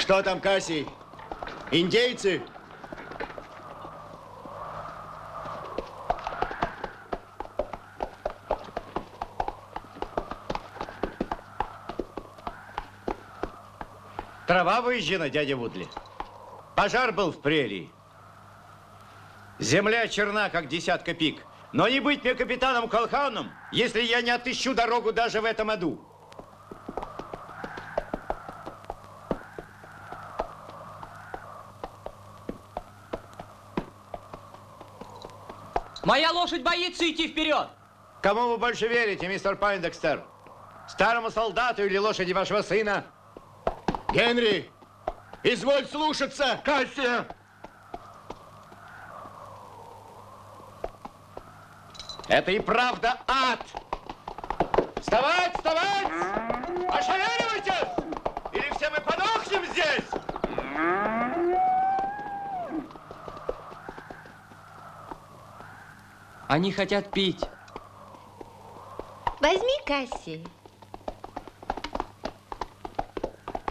Что там, Кассий? Индейцы? Трава выжжена, дядя Вудли. Пожар был в прерии. Земля черна, как десятка пик. Но не быть мне капитаном Колхауном, если я не отыщу дорогу даже в этом аду. Моя лошадь боится идти вперед. Кому вы больше верите, мистер Пойндекстер? Старому солдату или лошади вашего сына? Генри, изволь слушаться! Кассия! Это и правда ад! Вставать, вставать! Пошевеливайтесь! Или все мы подохнем здесь! Они хотят пить. Возьми, Кассий.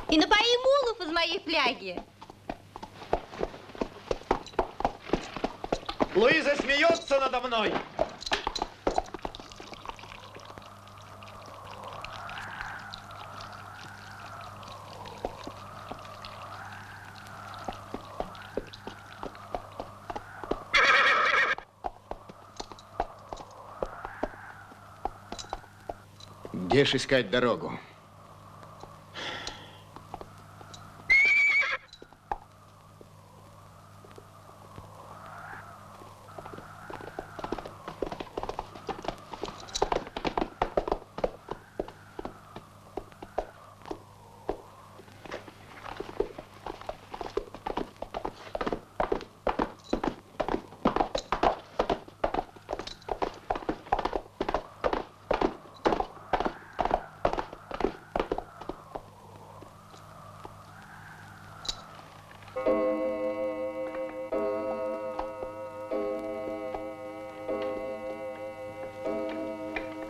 И напои мулов из моей фляги. Луиза смеется надо мной. Где ж искать дорогу?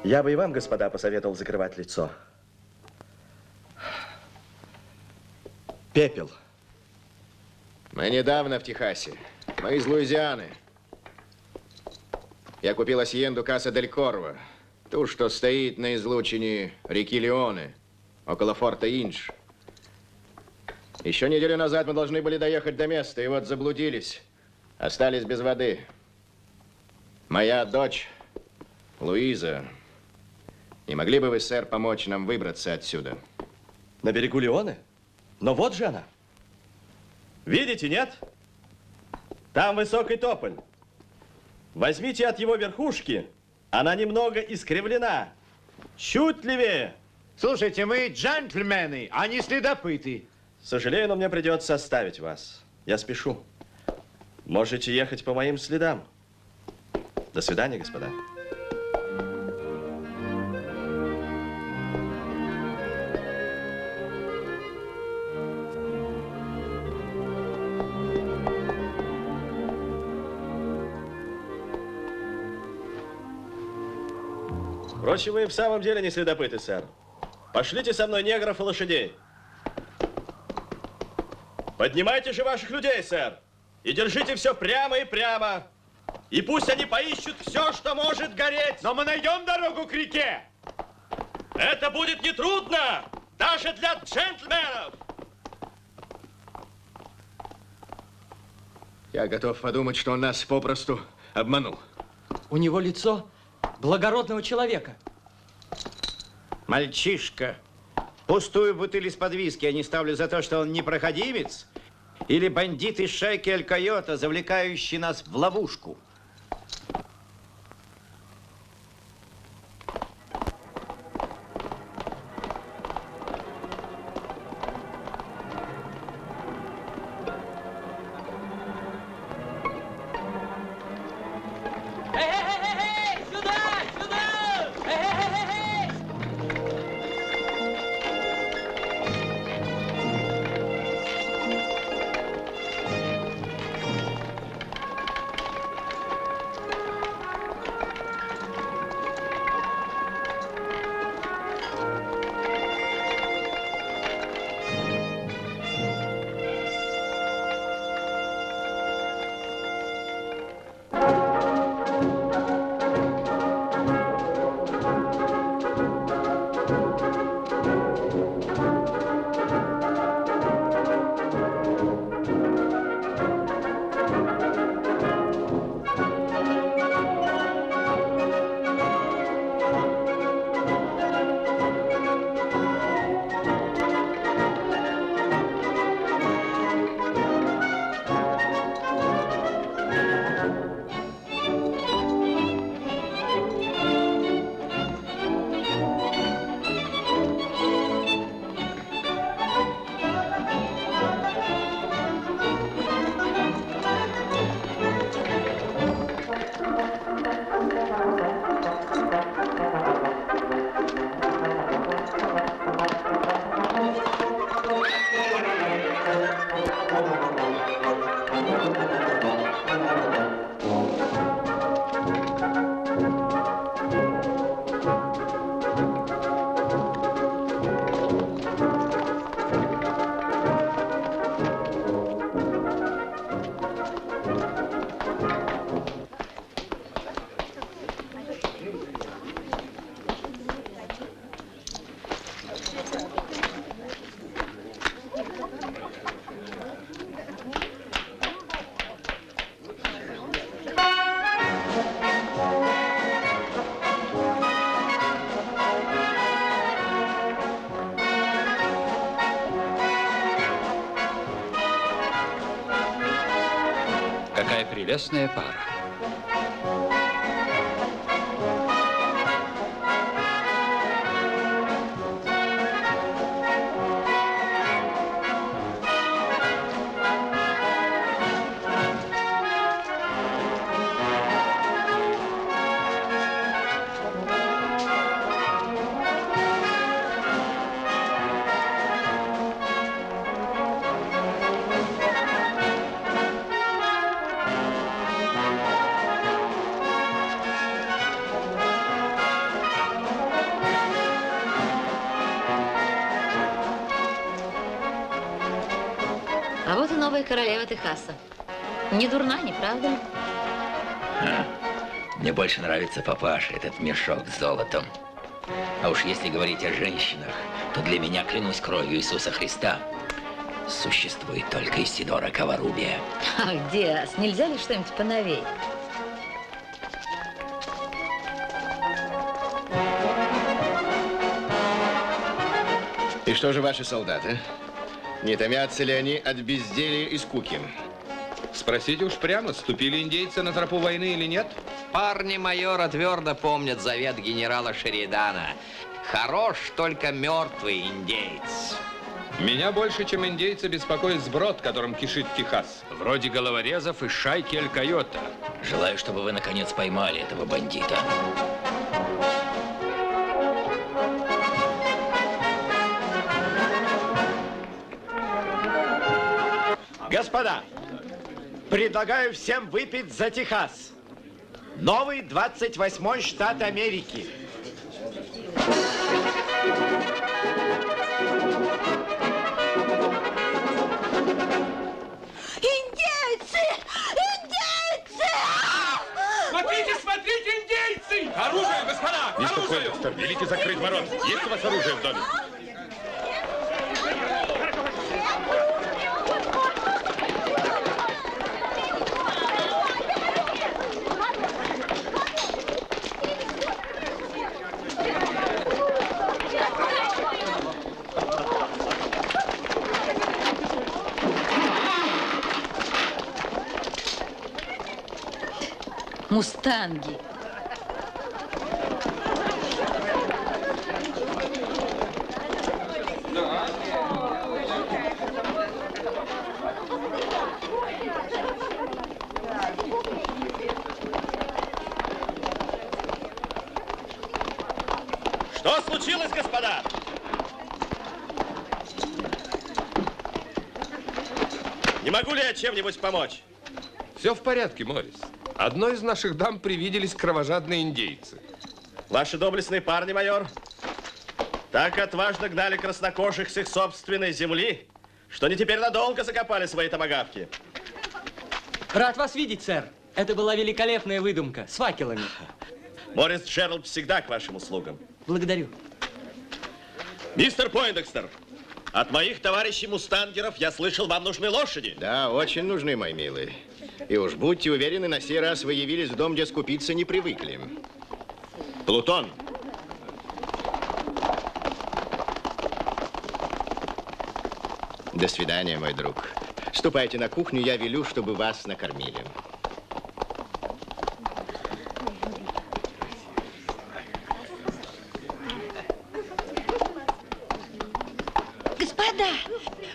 Я бы и вам, господа, посоветовал закрывать лицо. Пепел. Мы недавно в Техасе. Мы из Луизианы. Я купил асьенду Каса дель Корво. Ту, что стоит на излучине реки Леоне, около форта Инж. Еще неделю назад мы должны были доехать до места, и вот заблудились. Остались без воды. Моя дочь, Луиза. Не могли бы вы, сэр, помочь нам выбраться отсюда? На берегу Леоны? Но вот же она. Видите, нет? Там высокий тополь. Возьмите от его верхушки. Она немного искривлена. Чуть левее. Слушайте, мы джентльмены, а не следопыты. Сожалею, но мне придется оставить вас. Я спешу. Можете ехать по моим следам. До свидания, господа. Впрочем, вы в самом деле не следопыты, сэр. Пошлите со мной негров и лошадей. Поднимайте же ваших людей, сэр. И держите все прямо и прямо. И пусть они поищут все, что может гореть. Но мы найдем дорогу к реке. Это будет нетрудно, даже для джентльменов. Я готов подумать, что он нас попросту обманул. У него лицо благородного человека. Мальчишка, пустую бутыль из-под виски я не ставлю за то, что он непроходимец или бандит из шайки Аль-Койота, завлекающий нас в ловушку. прелестная пара. А вот и новая королева Техаса. Не дурна, не правда ли? Мне больше нравится папаша, этот мешок с золотом. А уж если говорить о женщинах, то для меня, клянусь кровью Иисуса Христа, существует только Исидора Каварубия. Ах, Диас, нельзя ли что-нибудь поновей? И что же ваши солдаты? Не томятся ли они от безделия и скуки? Спросите уж прямо, ступили индейцы на тропу войны или нет? Парни майора твердо помнят завет генерала Шеридана. Хорош только мертвый индейец. Меня больше, чем индейца, беспокоит сброд, которым кишит Техас. Вроде головорезов и шайки Эль-Койота. Желаю, чтобы вы наконец поймали этого бандита. Господа, предлагаю всем выпить за Техас. Новый 28-й штат Америки. Индейцы! Индейцы! Смотрите, смотрите, индейцы! Оружие, господа! Мистер Пойндекстер, велите закрыть ворот. Есть у вас оружие в доме? Мустанги. Что случилось, господа? Не могу ли я чем-нибудь помочь? Все в порядке, Моррис. Одной из наших дам привиделись кровожадные индейцы. Ваши доблестные парни, майор, так отважно гнали краснокожих с их собственной земли, что они теперь надолго закопали свои томагавки. Рад вас видеть, сэр. Это была великолепная выдумка с факелами. Моррис Джеральд всегда к вашим услугам. Благодарю. Мистер Пойндекстер, от моих товарищей мустангеров я слышал, вам нужны лошади. Да, очень нужны, мой милый. И уж будьте уверены, на сей раз вы явились в дом, где скупиться не привыкли. Плутон. До свидания, мой друг. Ступайте на кухню, я велю, чтобы вас накормили. Господа,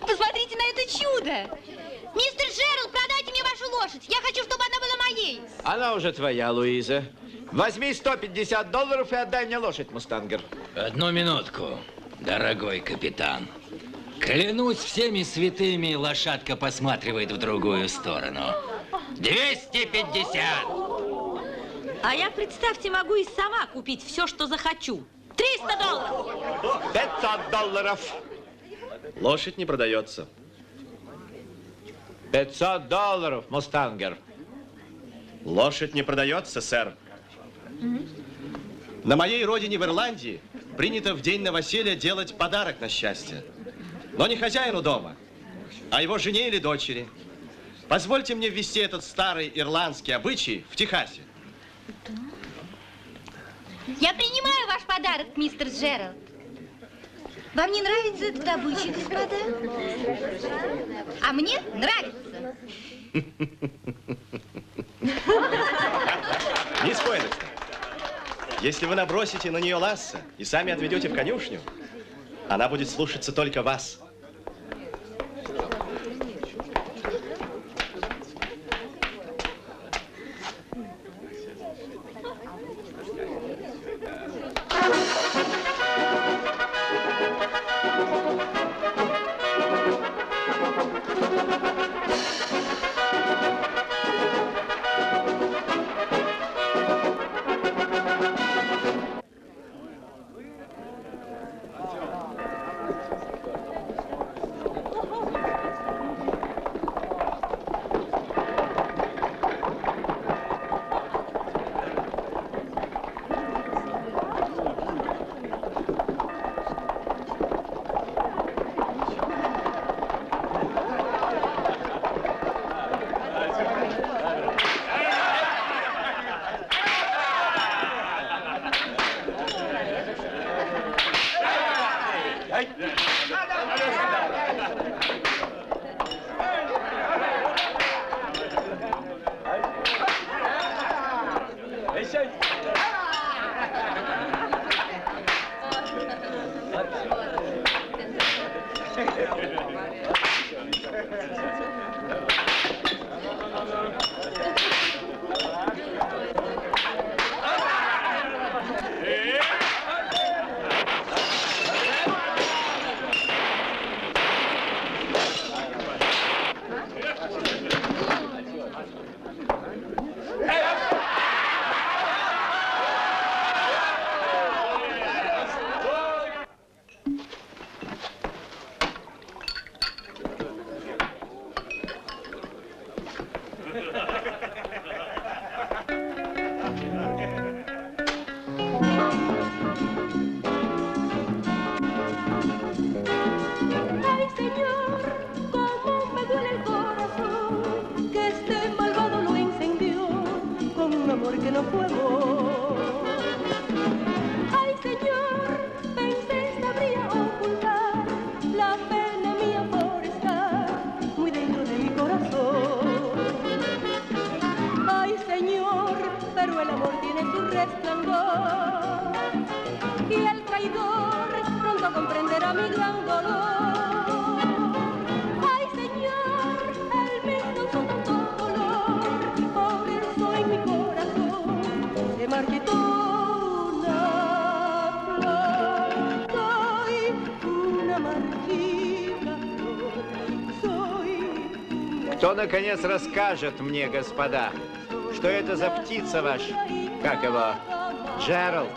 посмотрите на это чудо! Мистер Джеральд, продайте мне вашу лошадь. Я хочу, чтобы она была моей. Она уже твоя, Луиза. Возьми $150 и отдай мне лошадь, мустангер. Одну минутку, дорогой капитан. Клянусь всеми святыми, лошадка посматривает в другую сторону. 250! А я, представьте, могу и сама купить все, что захочу. $300! $500. Лошадь не продается. $500, мустангер. Лошадь не продается, сэр. На моей родине в Ирландии принято в день новоселья делать подарок на счастье. Но не хозяину дома, а его жене или дочери. Позвольте мне ввести этот старый ирландский обычай в Техасе. Я принимаю ваш подарок, мистер Джеральд. Вам не нравится этот обычай, господа? А мне нравится. Если вы набросите на нее лассо и сами отведете в конюшню, она будет слушаться только вас. Кто, наконец, расскажет мне, господа, что это за птица ваш, как его, Джеральд?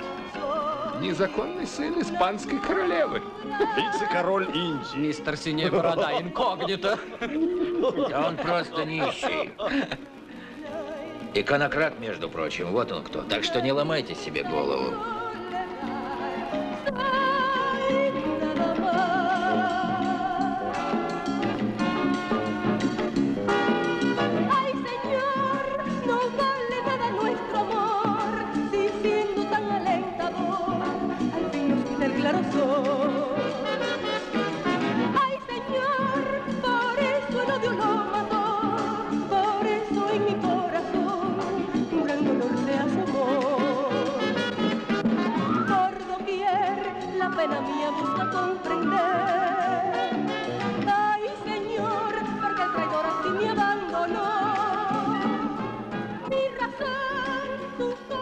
Незаконный сын испанской королевы. Вице-король Индии. Мистер Синяя Борода, инкогнито. Да он просто нищий. Иконократ, между прочим, вот он кто. Так что не ломайте себе голову.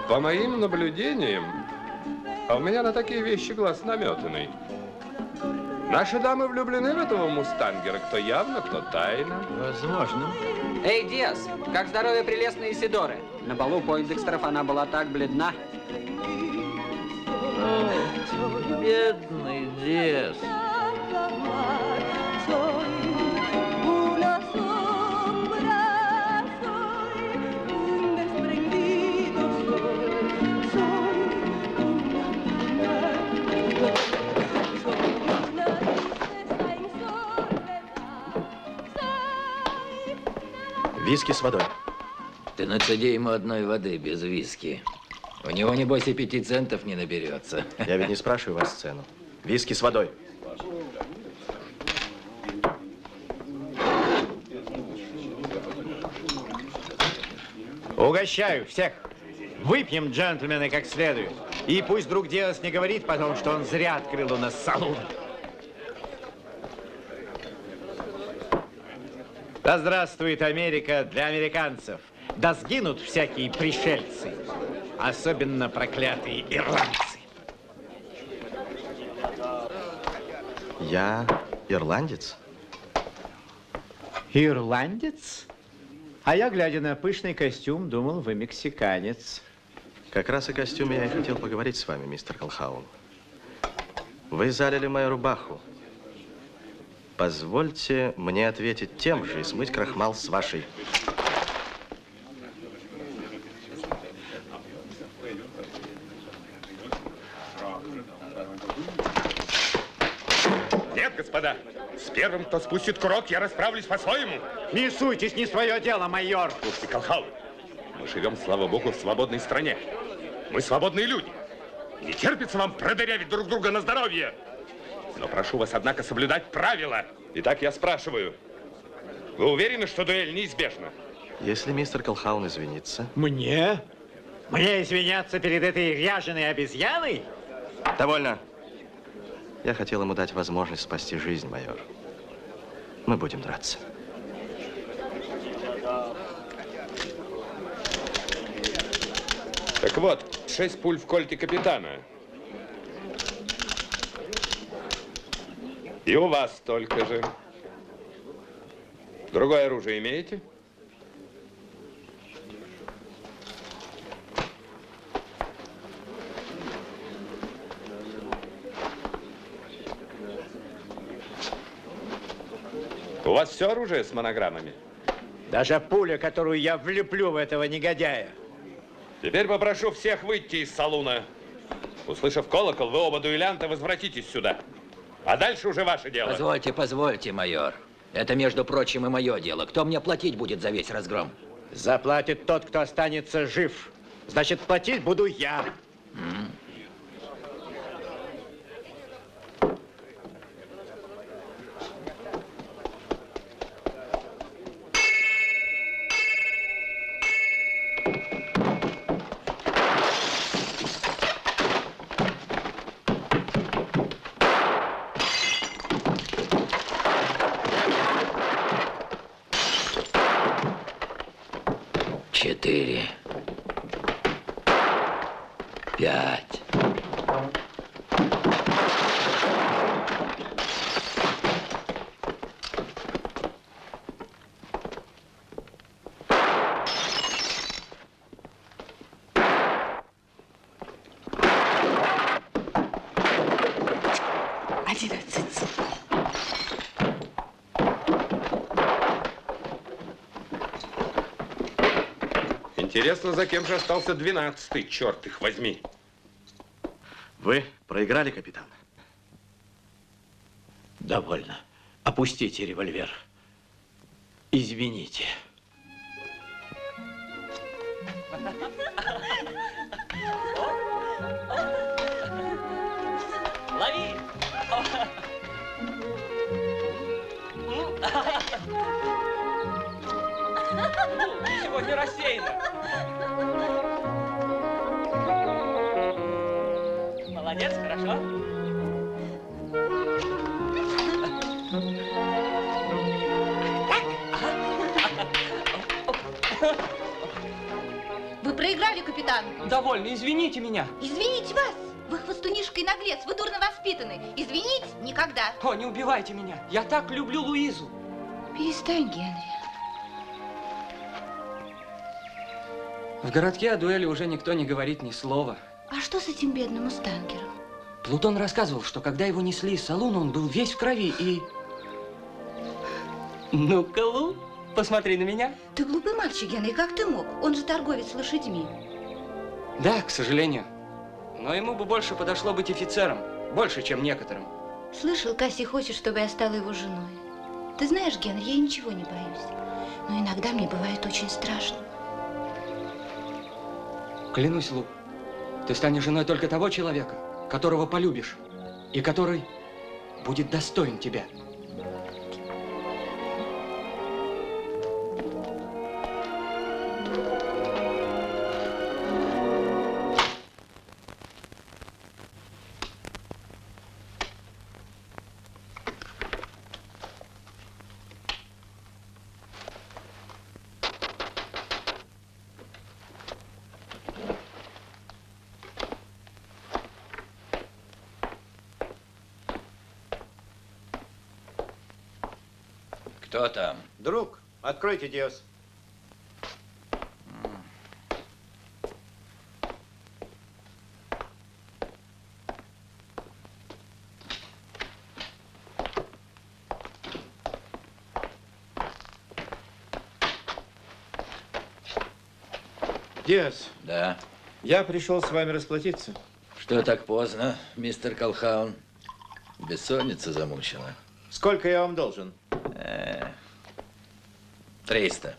По моим наблюдениям, а у меня на такие вещи глаз наметанный. Наши дамы влюблены в этого мустангера, кто явно, кто тайно. Возможно. Эй, Диас, как здоровье прелестной Исидоры? На балу Пойндекстеров она была так бледна. Бедный Диас. Виски с водой. Ты нацеди ему одной воды без виски. У него, небось, и 5 центов не наберется. Я ведь не спрашиваю вас цену. Виски с водой. Угощаю всех. Выпьем, джентльмены, как следует. И пусть друг Диас не говорит потом, что он зря открыл у нас салон. Да здравствует Америка для американцев. Да сгинут всякие пришельцы. Особенно проклятые ирландцы. Я ирландец? Ирландец? А я, глядя на пышный костюм, думал, вы мексиканец. Как раз о костюме я и хотел поговорить с вами, мистер Колхаун. Вы залили мою рубаху. Позвольте мне ответить тем же и смыть крахмал с вашей. Нет, господа, с первым, кто спустит курок, я расправлюсь по-своему. Не суйтесь, не свое дело, майор. Слушайте, Колхаун, мы живем, слава богу, в свободной стране. Мы свободные люди. Не терпится вам продырявить друг друга на здоровье. Но прошу вас, однако, соблюдать правила. Итак, я спрашиваю, вы уверены, что дуэль неизбежна? Если мистер Колхаун извинится... Мне? Мне извиняться перед этой ряженой обезьяной? Довольно. Я хотел ему дать возможность спасти жизнь, майор. Мы будем драться. Так вот, 6 пуль в кольте капитана. И у вас столько же. Другое оружие имеете? У вас все оружие с монограммами? Даже пуля, которую я влеплю в этого негодяя. Теперь попрошу всех выйти из салуна. Услышав колокол, вы оба дуэлянта возвратитесь сюда. А дальше уже ваше дело. Позвольте, позвольте, майор. Это, между прочим, и мое дело. Кто мне платить будет за весь разгром? Заплатит тот, кто останется жив. Значит, платить буду я. Четыре. 5. Интересно, за кем же остался 12-й, черт их возьми. Вы проиграли, капитан? Довольно. Опустите револьвер. Извините. Лови! Сегодня рассеяно. Молодец, хорошо. Вы проиграли, капитан. Довольно, извините меня. Извините вас. Вы хвостунишка и наглец, вы дурно воспитаны. Извинить никогда. О, не убивайте меня. Я так люблю Луизу. Перестань, Генри. В городке о дуэли уже никто не говорит ни слова. А что с этим бедным мустангером? Плутон рассказывал, что когда его несли из салуна, он был весь в крови и... Ну-ка, Лу, посмотри на меня. Ты глупый мальчик, Генри, как ты мог? Он же торговец лошадьми. Да, к сожалению. Но ему бы больше подошло быть офицером. Больше, чем некоторым. Слышал, Касси хочет, чтобы я стала его женой. Ты знаешь, Генри, я ничего не боюсь. Но иногда мне бывает очень страшно. Клянусь, Лу, ты станешь женой только того человека, которого полюбишь, и который будет достоин тебя. Кто там? Друг, откройте, Диос. Диос, Да. я пришел с вами расплатиться. Что так поздно, мистер Колхаун? Бессонница замучила. Сколько я вам должен? 300.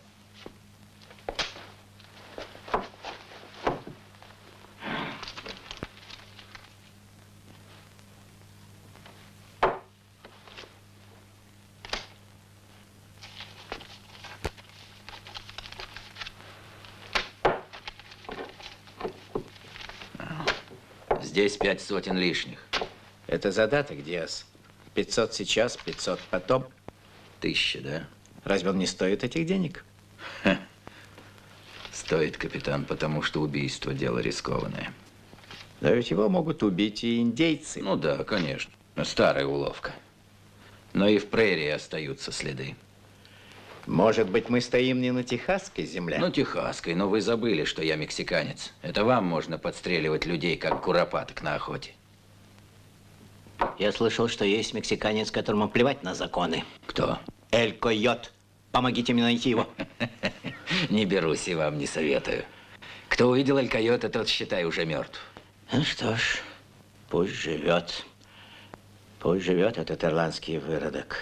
Здесь 5 сотен лишних. Это задаток, Диас. 500 сейчас, 500 потом. 1000, да? Разве он не стоит этих денег? Стоит, капитан, потому что убийство – дело рискованное. Да ведь его могут убить и индейцы. Ну да, конечно. Старая уловка. Но и в прерии остаются следы. Может быть, мы стоим не на техасской земле? Ну, техасской, но вы забыли, что я мексиканец. Это вам можно подстреливать людей, как куропаток на охоте. Я слышал, что есть мексиканец, которому плевать на законы. Кто? Эль Койот. Помогите мне найти его. Не берусь и вам не советую. Кто увидел Эль Койота, тот, считай, уже мертв. Ну что ж, пусть живет. Пусть живет этот ирландский выродок.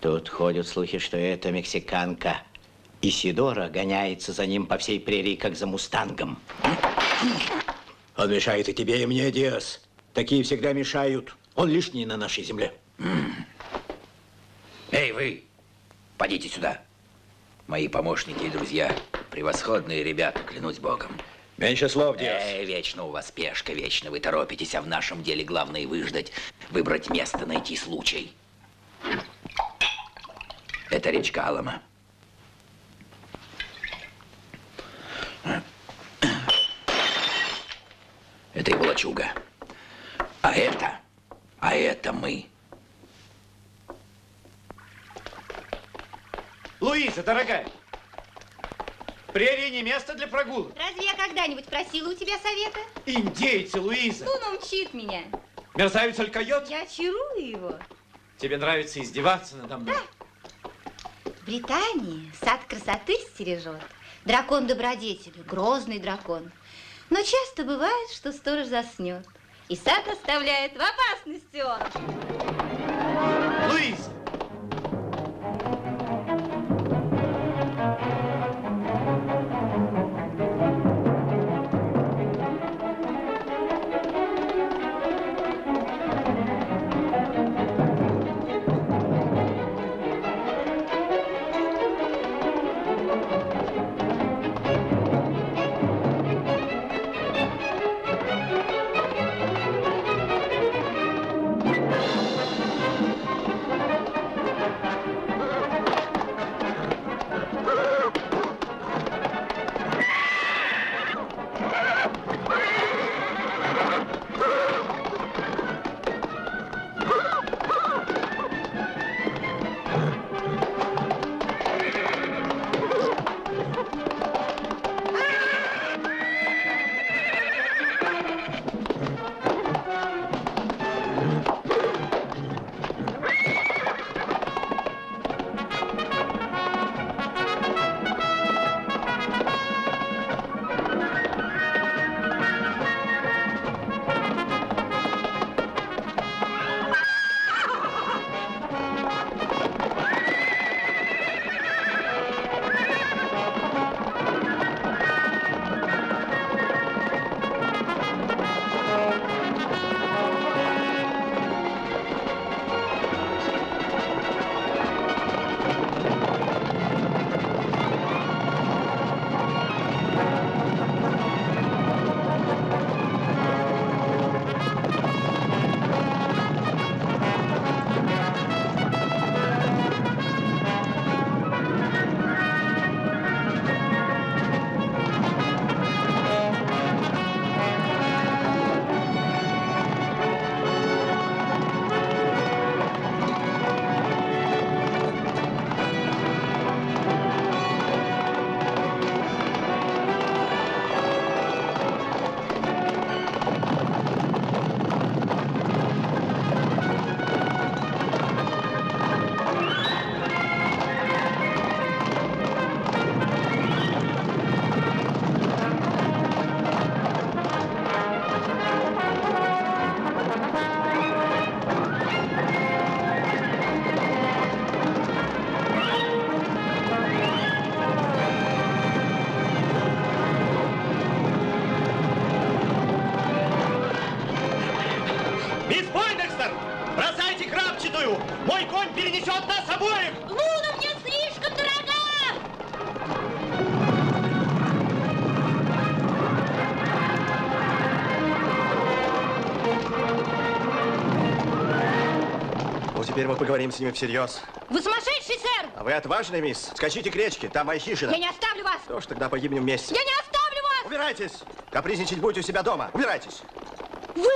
Тут ходят слухи, что эта мексиканка Исидора гоняется за ним по всей прерии, как за мустангом. Он мешает и тебе, и мне, Диас. Такие всегда мешают. Он лишний на нашей земле. Эй, вы! Подите сюда. Мои помощники и друзья. Превосходные ребята, клянусь богом. Меньше слов, Диас. Вечно у вас спешка, вечно вы торопитесь, а в нашем деле главное выждать, выбрать место, найти случай. Это речка Алама. Это его лачуга. А это мы. Луиза, дорогая, прерия не место для прогулок. Разве я когда-нибудь просила у тебя совета? Индейцы, Луиза. Он мчит меня. Мерзавец Эль Койот. Я чарую его. Тебе нравится издеваться надо мной? В Британии сад красоты стережет. Дракон добродетели, грозный дракон. Но часто бывает, что сторож заснет. И сад оставляет в опасности он. Луиза! Бросайте крапчатую! Мой конь перенесет нас обоих! Луна мне слишком дорога! Ну, теперь мы поговорим с ними всерьез. Вы сумасшедший, сэр! А вы отважный, мисс? Скачите к речке, там моя хижина. Я не оставлю вас! Что ж, тогда погибнем вместе. Я не оставлю вас! Убирайтесь! Капризничать будете у себя дома. Убирайтесь! Вы!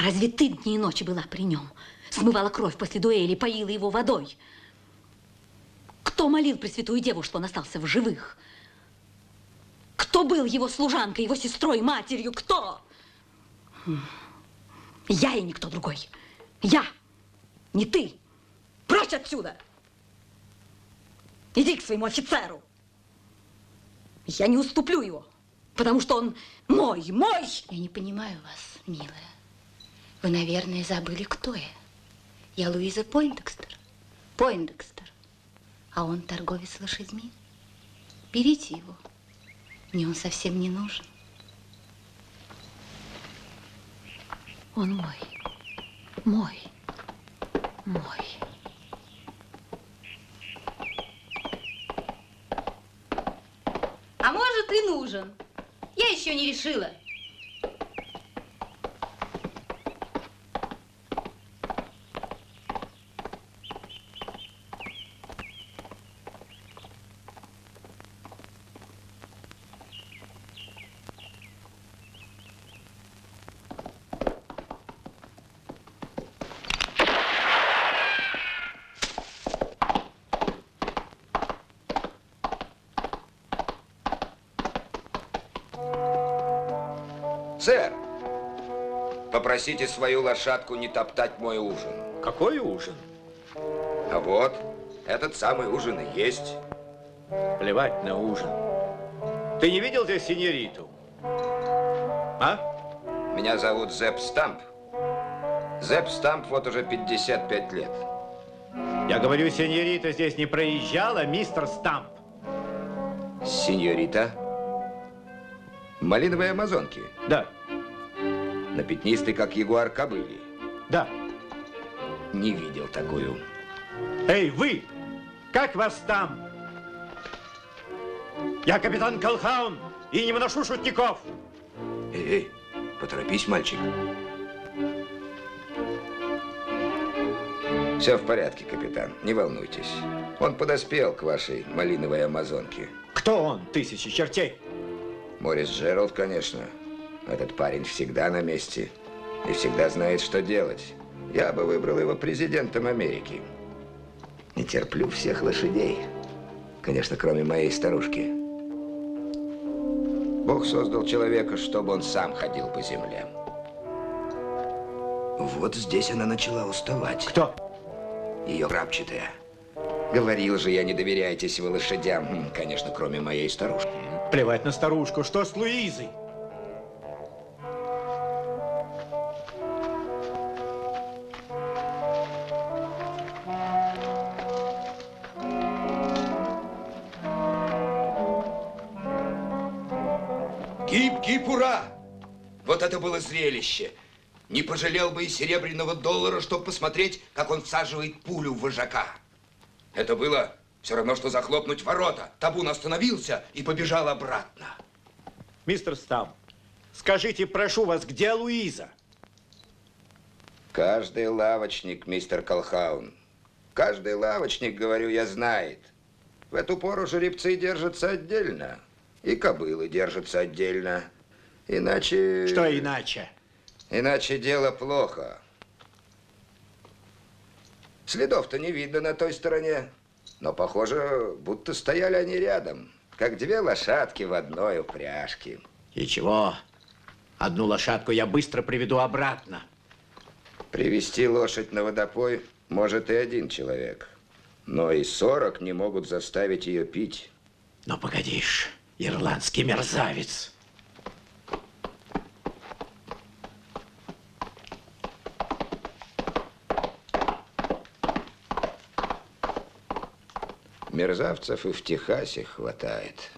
Разве ты дни и ночи была при нем? Смывала кровь после дуэли, поила его водой. Кто молил Пресвятую Деву, что он остался в живых? Кто был его служанкой, его сестрой, матерью? Кто? Я и никто другой. Я, не ты. Прочь отсюда! Иди к своему офицеру. Я не уступлю его, потому что он мой. Я не понимаю вас, милая. Вы, наверное, забыли, кто я. Я Луиза Пойндекстер. Пойндекстер. А он торговец лошадьми. Берите его. Мне он совсем не нужен. Он мой. Мой. А может, и нужен. Я еще не решила. Сэр, попросите свою лошадку не топтать мой ужин. Какой ужин? А вот, этот самый ужин и есть. Плевать на ужин. Ты не видел здесь сеньориту? А? Меня зовут Зепп Стамп. Зепп Стамп вот уже 55 лет. Я говорю, сеньорита здесь не проезжала, мистер Стамп. Сеньорита? Малиновые амазонки? Да. На пятнистой, как ягуар, кобыли? Да. Не видел такую. Эй, вы! Как вас там? Я капитан Колхаун и не выношу шутников. Эй, поторопись, мальчик. Все в порядке, капитан, не волнуйтесь. Он подоспел к вашей малиновой амазонке. Кто он, тысячи чертей? Морис Джеральд, конечно. Этот парень всегда на месте и всегда знает, что делать. Я бы выбрал его президентом Америки. Не терплю всех лошадей. Конечно, кроме моей старушки. Бог создал человека, чтобы он сам ходил по земле. Вот здесь она начала уставать. Кто? Ее крапчатая. Говорил же я, не доверяйтесь вы лошадям. Конечно, кроме моей старушки. Плевать на старушку. Что с Луизой? Гип-гип, ура! Вот это было зрелище. Не пожалел бы и серебряного доллара, чтобы посмотреть, как он всаживает пулю в вожака. Это было все равно, что захлопнуть ворота. Табун остановился и побежал обратно. Мистер Стамп, скажите, прошу вас, где Луиза? Каждый лавочник, мистер Колхаун, каждый лавочник, говорю я, знает. В эту пору жеребцы держатся отдельно, и кобылы держатся отдельно. Иначе... Что иначе? Иначе дело плохо. Следов-то не видно на той стороне. Но похоже, будто стояли они рядом, как две лошадки в одной упряжке. И чего? Одну лошадку я быстро приведу обратно. Привести лошадь на водопой может и один человек. Но и 40 не могут заставить ее пить. Но погодишь, ирландский мерзавец. Мерзавцев и в Техасе хватает.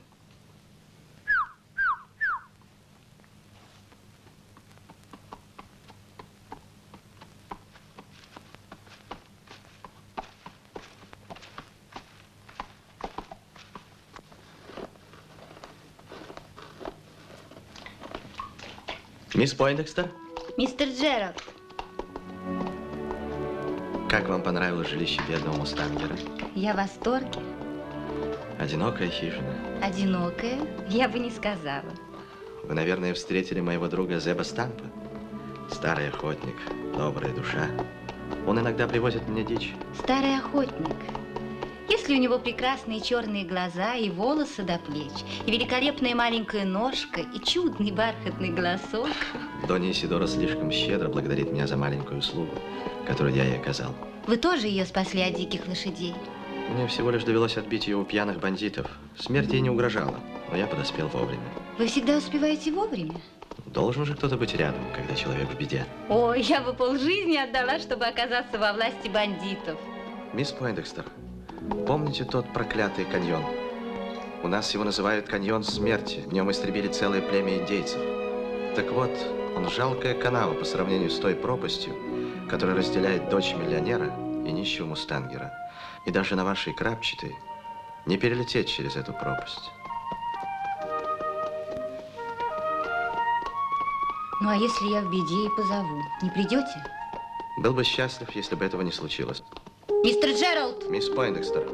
Мисс Пойндекстер, Мистер Джеральд, как вам понравилось жилище бедного мустангера? я в восторге. Одинокая хижина. Одинокая? Я бы не сказала. Вы, наверное, встретили моего друга Зеба Стампа. Старый охотник, добрая душа. Он иногда привозит мне дичь. Старый охотник. Если у него прекрасные черные глаза и волосы до плеч, и великолепная маленькая ножка, и чудный бархатный голосок. Донья Исидора слишком щедро благодарит меня за маленькую услугу, которую я ей оказал. Вы тоже ее спасли от диких лошадей? Мне всего лишь довелось отбить ее у пьяных бандитов. Смерть ей не угрожала, но я подоспел вовремя. Вы всегда успеваете вовремя? Должен же кто-то быть рядом, когда человек в беде. Ой, я бы полжизни отдала, чтобы оказаться во власти бандитов. Мисс Пойндекстер, помните тот проклятый каньон? У нас его называют каньон смерти. В нем истребили целое племя индейцев. Так вот, он жалкая канава по сравнению с той пропастью, которая разделяет дочь миллионера и нищего мустангера. И даже на вашей крапчатой не перелететь через эту пропасть. Ну, а если я в беде и позову, не придете? Был бы счастлив, если бы этого не случилось. Мистер Джеральд! Мисс Пойндекстер.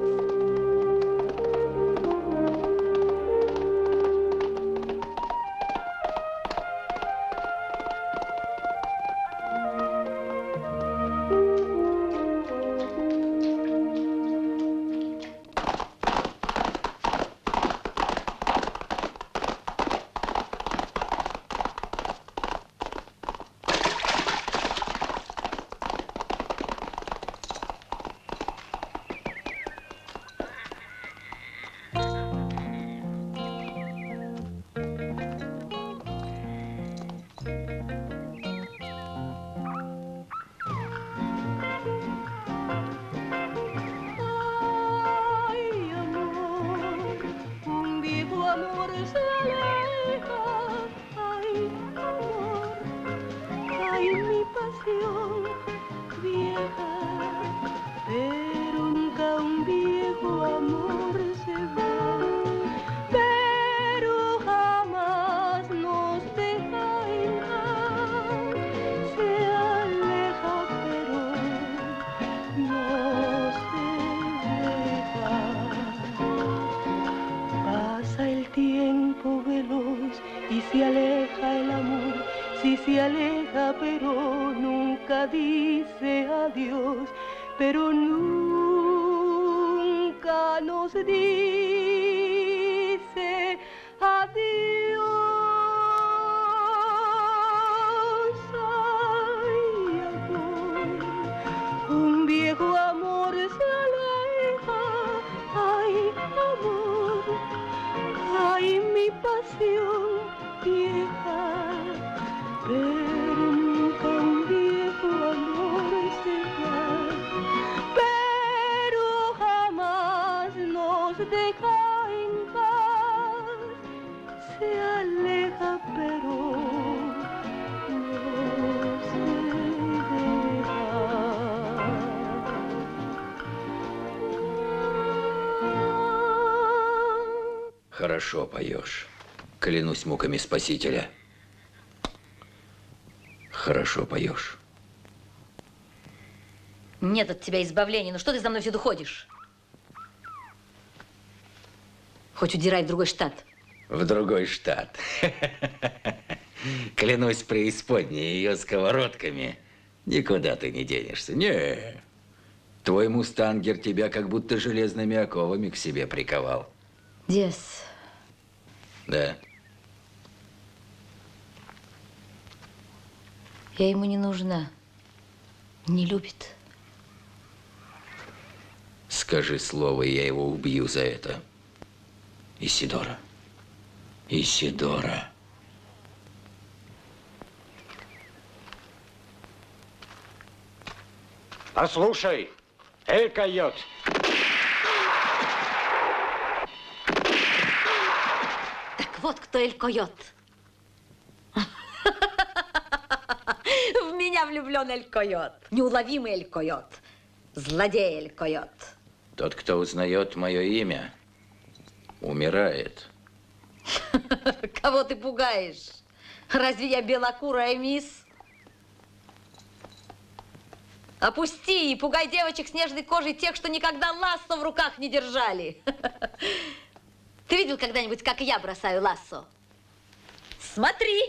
Хорошо поешь. Клянусь муками Спасителя. Хорошо поешь. Нет от тебя избавления. Ну что ты за мной всюду ходишь? Хоть удирай в другой штат. В другой штат. Клянусь преисподней ее сковородками. Никуда ты не денешься. Не. Твой мустангер тебя как будто железными оковами к себе приковал. Дес. Да. Я ему не нужна. Не любит. Скажи слово, и я его убью за это. Исидора. Исидора. Послушай, Эль-Койот. Так вот кто Эль-Койот. В меня влюблен Эль-Койот. Неуловимый Эль-Койот. Злодей Эль-Койот. Тот, кто узнает мое имя, умирает. Кого ты пугаешь? Разве я белокурая мисс? Опусти и пугай девочек с нежной кожей, тех, что никогда лассо в руках не держали. Ты видел когда-нибудь, как я бросаю лассо? Смотри!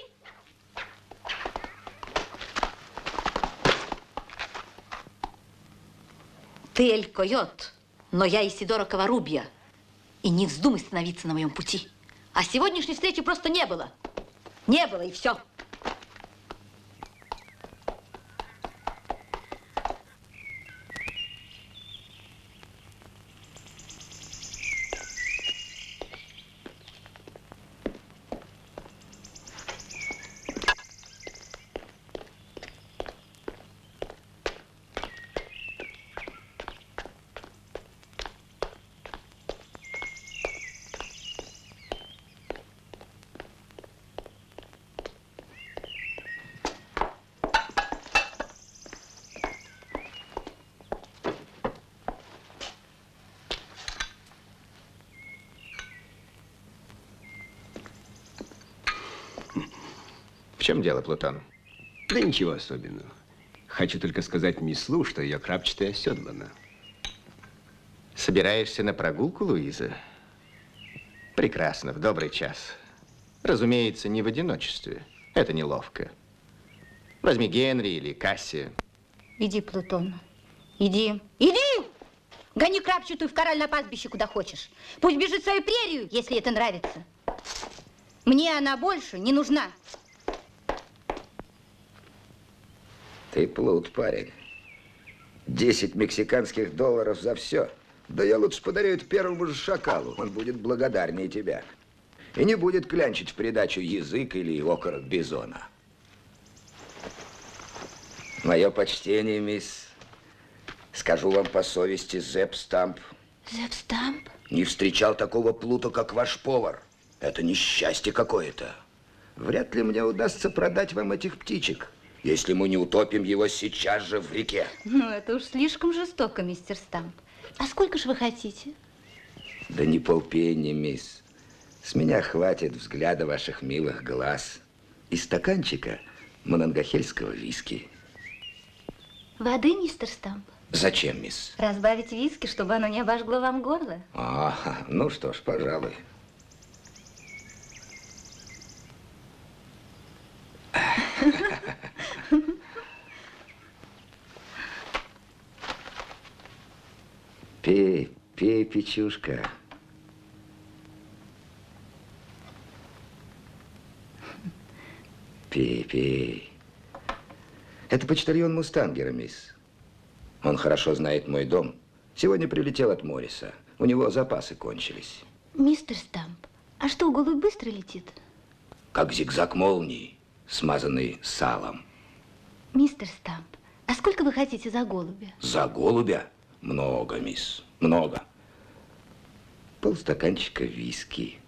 Ты Эль-Койот, но я Исидора Коварубья. И не вздумай становиться на моем пути. А сегодняшней встречи просто не было. Не было, и все. В чем дело, Плутон? Да ничего особенного. Хочу только сказать мисс Лу, что ее крапчатая оседлана. Собираешься на прогулку, Луиза? Прекрасно, в добрый час. Разумеется, не в одиночестве. Это неловко. Возьми Генри или Кассия. Иди, Плутон. Иди. Иди! Гони крапчатую в кораль на пастбище, куда хочешь. Пусть бежит в свою прерию, если это нравится. Мне она больше не нужна. Ты плут, парень. 10 мексиканских долларов за все. Да я лучше подарю это первому же шакалу. Он будет благодарнее тебя. И не будет клянчить в придачу язык или окорок бизона. Мое почтение, мисс. Скажу вам по совести, Зепп Стамп. Зепп Стамп? Не встречал такого плута, как ваш повар. Это несчастье какое-то. Вряд ли мне удастся продать вам этих птичек, если мы не утопим его сейчас же в реке. Ну, это уж слишком жестоко, мистер Стамп. А сколько же вы хотите? Да не полпенни, мисс. С меня хватит взгляда ваших милых глаз и стаканчика мононгахельского виски. Воды, мистер Стамп? Зачем, мисс? Разбавить виски, чтобы оно не обожгло вам горло. Ну что ж, пожалуй. Пей, пей, печушка. Пей, пей. Это почтальон Мустангера, мисс. Он хорошо знает мой дом. Сегодня прилетел от Морриса. У него запасы кончились. Мистер Стамп, а что, голубь быстро летит? Как зигзаг молнии, смазанный салом. Мистер Стамп, а сколько вы хотите за голубя? За голубя? Много, мисс, много. Полстаканчика виски.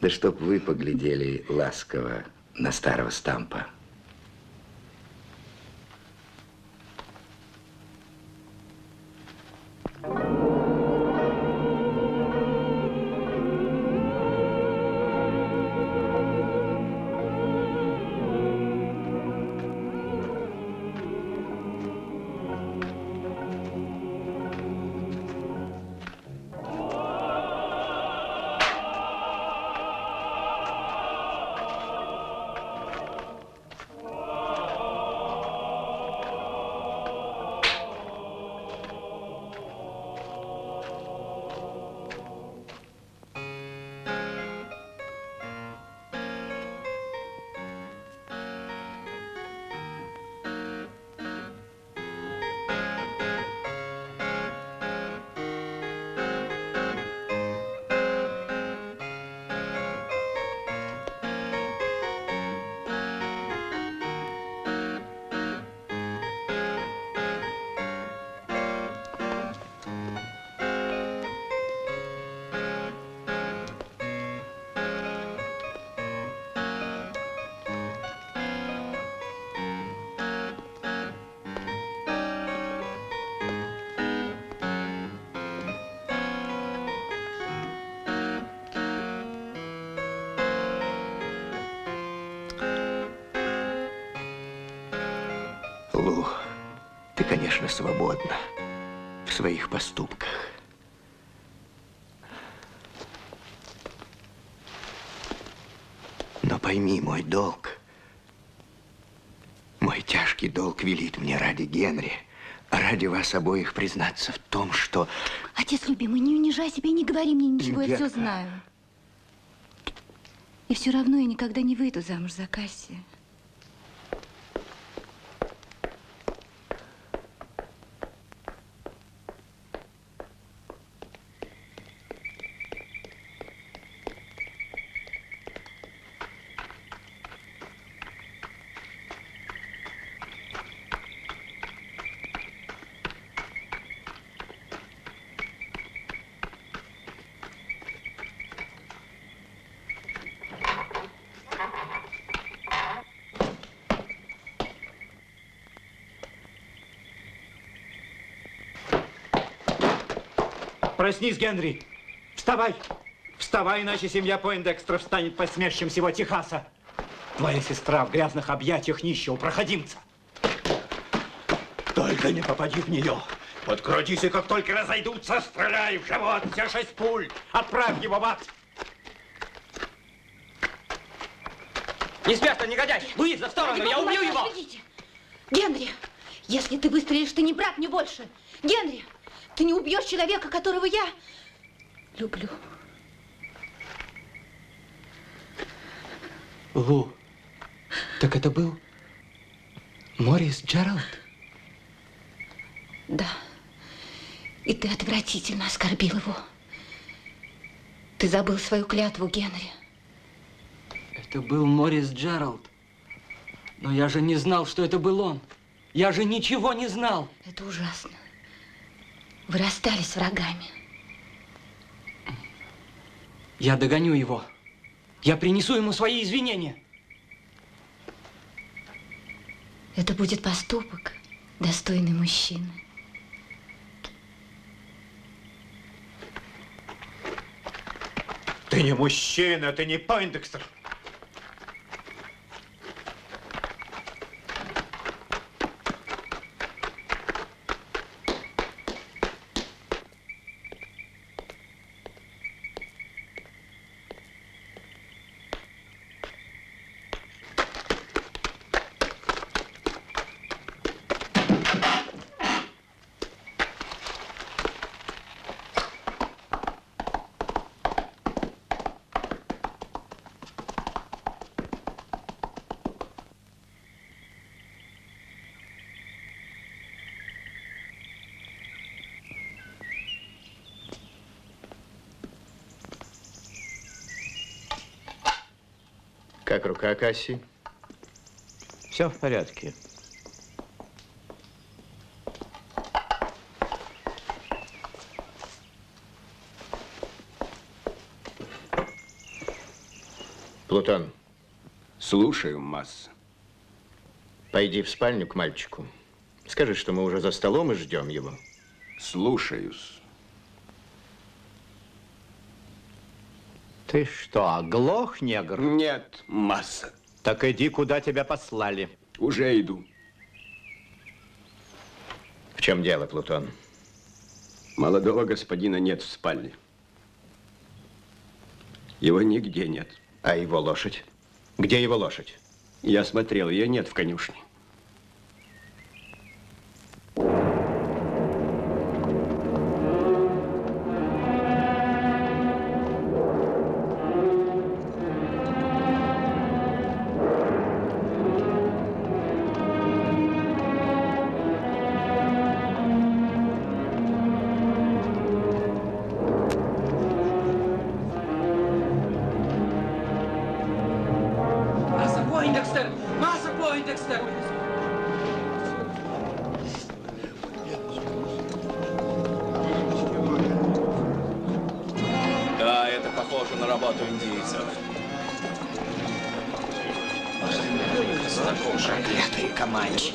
Да чтоб вы поглядели ласково на старого Стампа. Лу, ты, конечно, свободна в своих поступках. Но пойми, мой долг, мой тяжкий долг велит мне ради Генри, ради вас обоих признаться в том, что... Отец любимый, не унижай себя и не говори мне ничего, я все знаю. И все равно я никогда не выйду замуж за Кассия. Проснись, Генри! Вставай! Вставай, иначе семья Пойндекстеров станет посмешищем всего Техаса. Твоя сестра в грязных объятиях нищего проходимца. Только не попади в нее. Подкрадись, и как только разойдутся, стреляй в живот. Все 6 пуль. Отправь его в ад. Не с места, негодяй! Луиза, в сторону, я убью его! Подождите. Генри, если ты выстрелишь, ты не брат мне больше. Генри, ты не убьешь человека, которого я люблю. Лу, так это был Морис Джеральд? Да. И ты отвратительно оскорбил его. Ты забыл свою клятву, Генри. Это был Морис Джеральд. Но я же не знал, что это был он. Я же ничего не знал. Это ужасно. Вы расстались врагами. Я догоню его. Я принесу ему свои извинения. Это будет поступок, достойный мужчины. Ты не мужчина, ты не Пойндекстер. Как рука, Касси? Все в порядке. Плутон. Слушаю, масса. Пойди в спальню к мальчику. Скажи, что мы уже за столом и ждем его. Слушаюсь. Ты что, оглох, негр? Нет, масса. Так иди, куда тебя послали. Уже иду. В чем дело, Плутон? Молодого господина нет в спальне. Его нигде нет. А его лошадь? Где его лошадь? Я смотрел, ее нет в конюшне. Да, это похоже на работу индейцев. Проклятые команчи.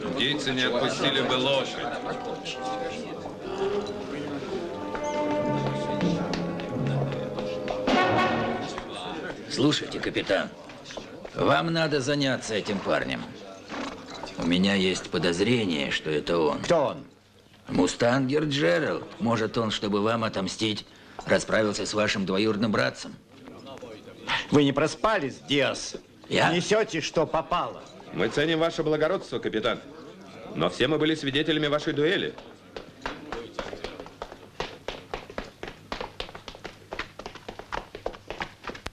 Индейцы не отпустили бы лошадь. Слушайте, капитан, вам надо заняться этим парнем. У меня есть подозрение, что это он. Кто он? Мустангер Джеральд. Может, он, чтобы вам отомстить, расправился с вашим двоюродным братцем? Вы не проспались, Диас? Я? Несете, что попало. Мы ценим ваше благородство, капитан. Но все мы были свидетелями вашей дуэли.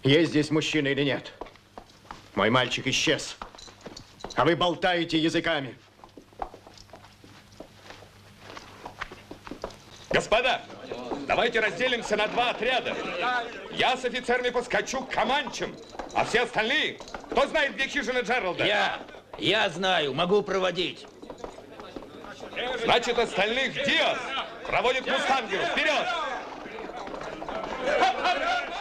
Есть здесь мужчина или нет? Мой мальчик исчез. А вы болтаете языками. Господа, давайте разделимся на два отряда. Я с офицерами поскочу к команчам, а все остальные, кто знает, где хижина Джералда? Я знаю, могу проводить. Значит, остальных Диас проводит к Мустангеру. Вперед!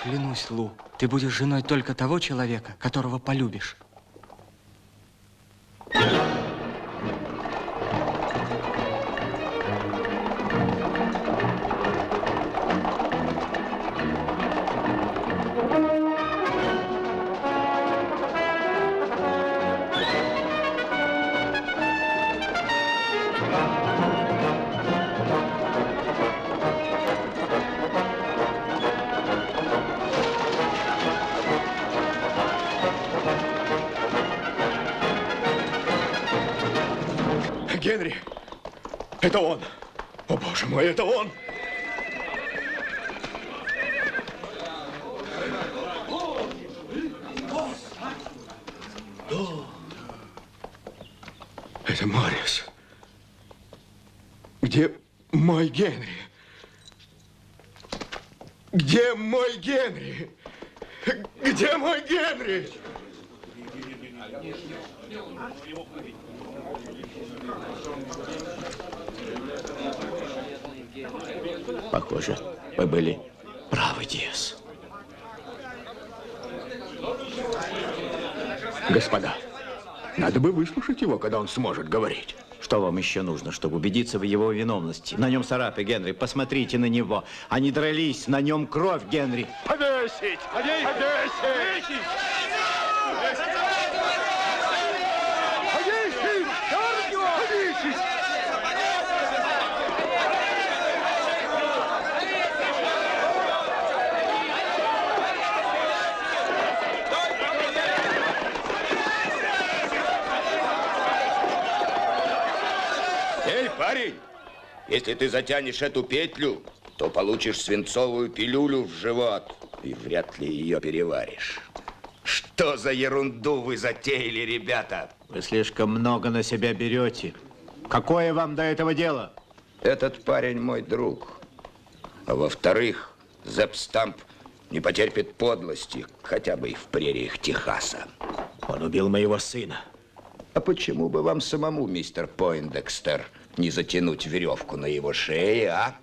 Клянусь, Лу, ты будешь женой только того человека, которого полюбишь. Генри, это он. О, боже мой, это он. Это Моррис. Где мой Генри? Где мой Генри? Где мой Генри? Похоже, вы были правы, Диас. Господа, надо бы выслушать его, когда он сможет говорить. Что вам еще нужно, чтобы убедиться в его виновности? На нем царапы, Генри. Посмотрите на него. Они дрались, на нем кровь, Генри. Повесить! Повесить! Повесить! Эй, парень, если ты затянешь эту петлю, то получишь свинцовую пилюлю в живот и вряд ли ее переваришь. Что за ерунду вы затеяли, ребята? Вы слишком много на себя берете. Какое вам до этого дело? Этот парень мой друг. А во-вторых, Зепп Стамп не потерпит подлости, хотя бы и в прериях Техаса. Он убил моего сына. А почему бы вам самому, мистер Пойндекстер, не затянуть веревку на его шее, а?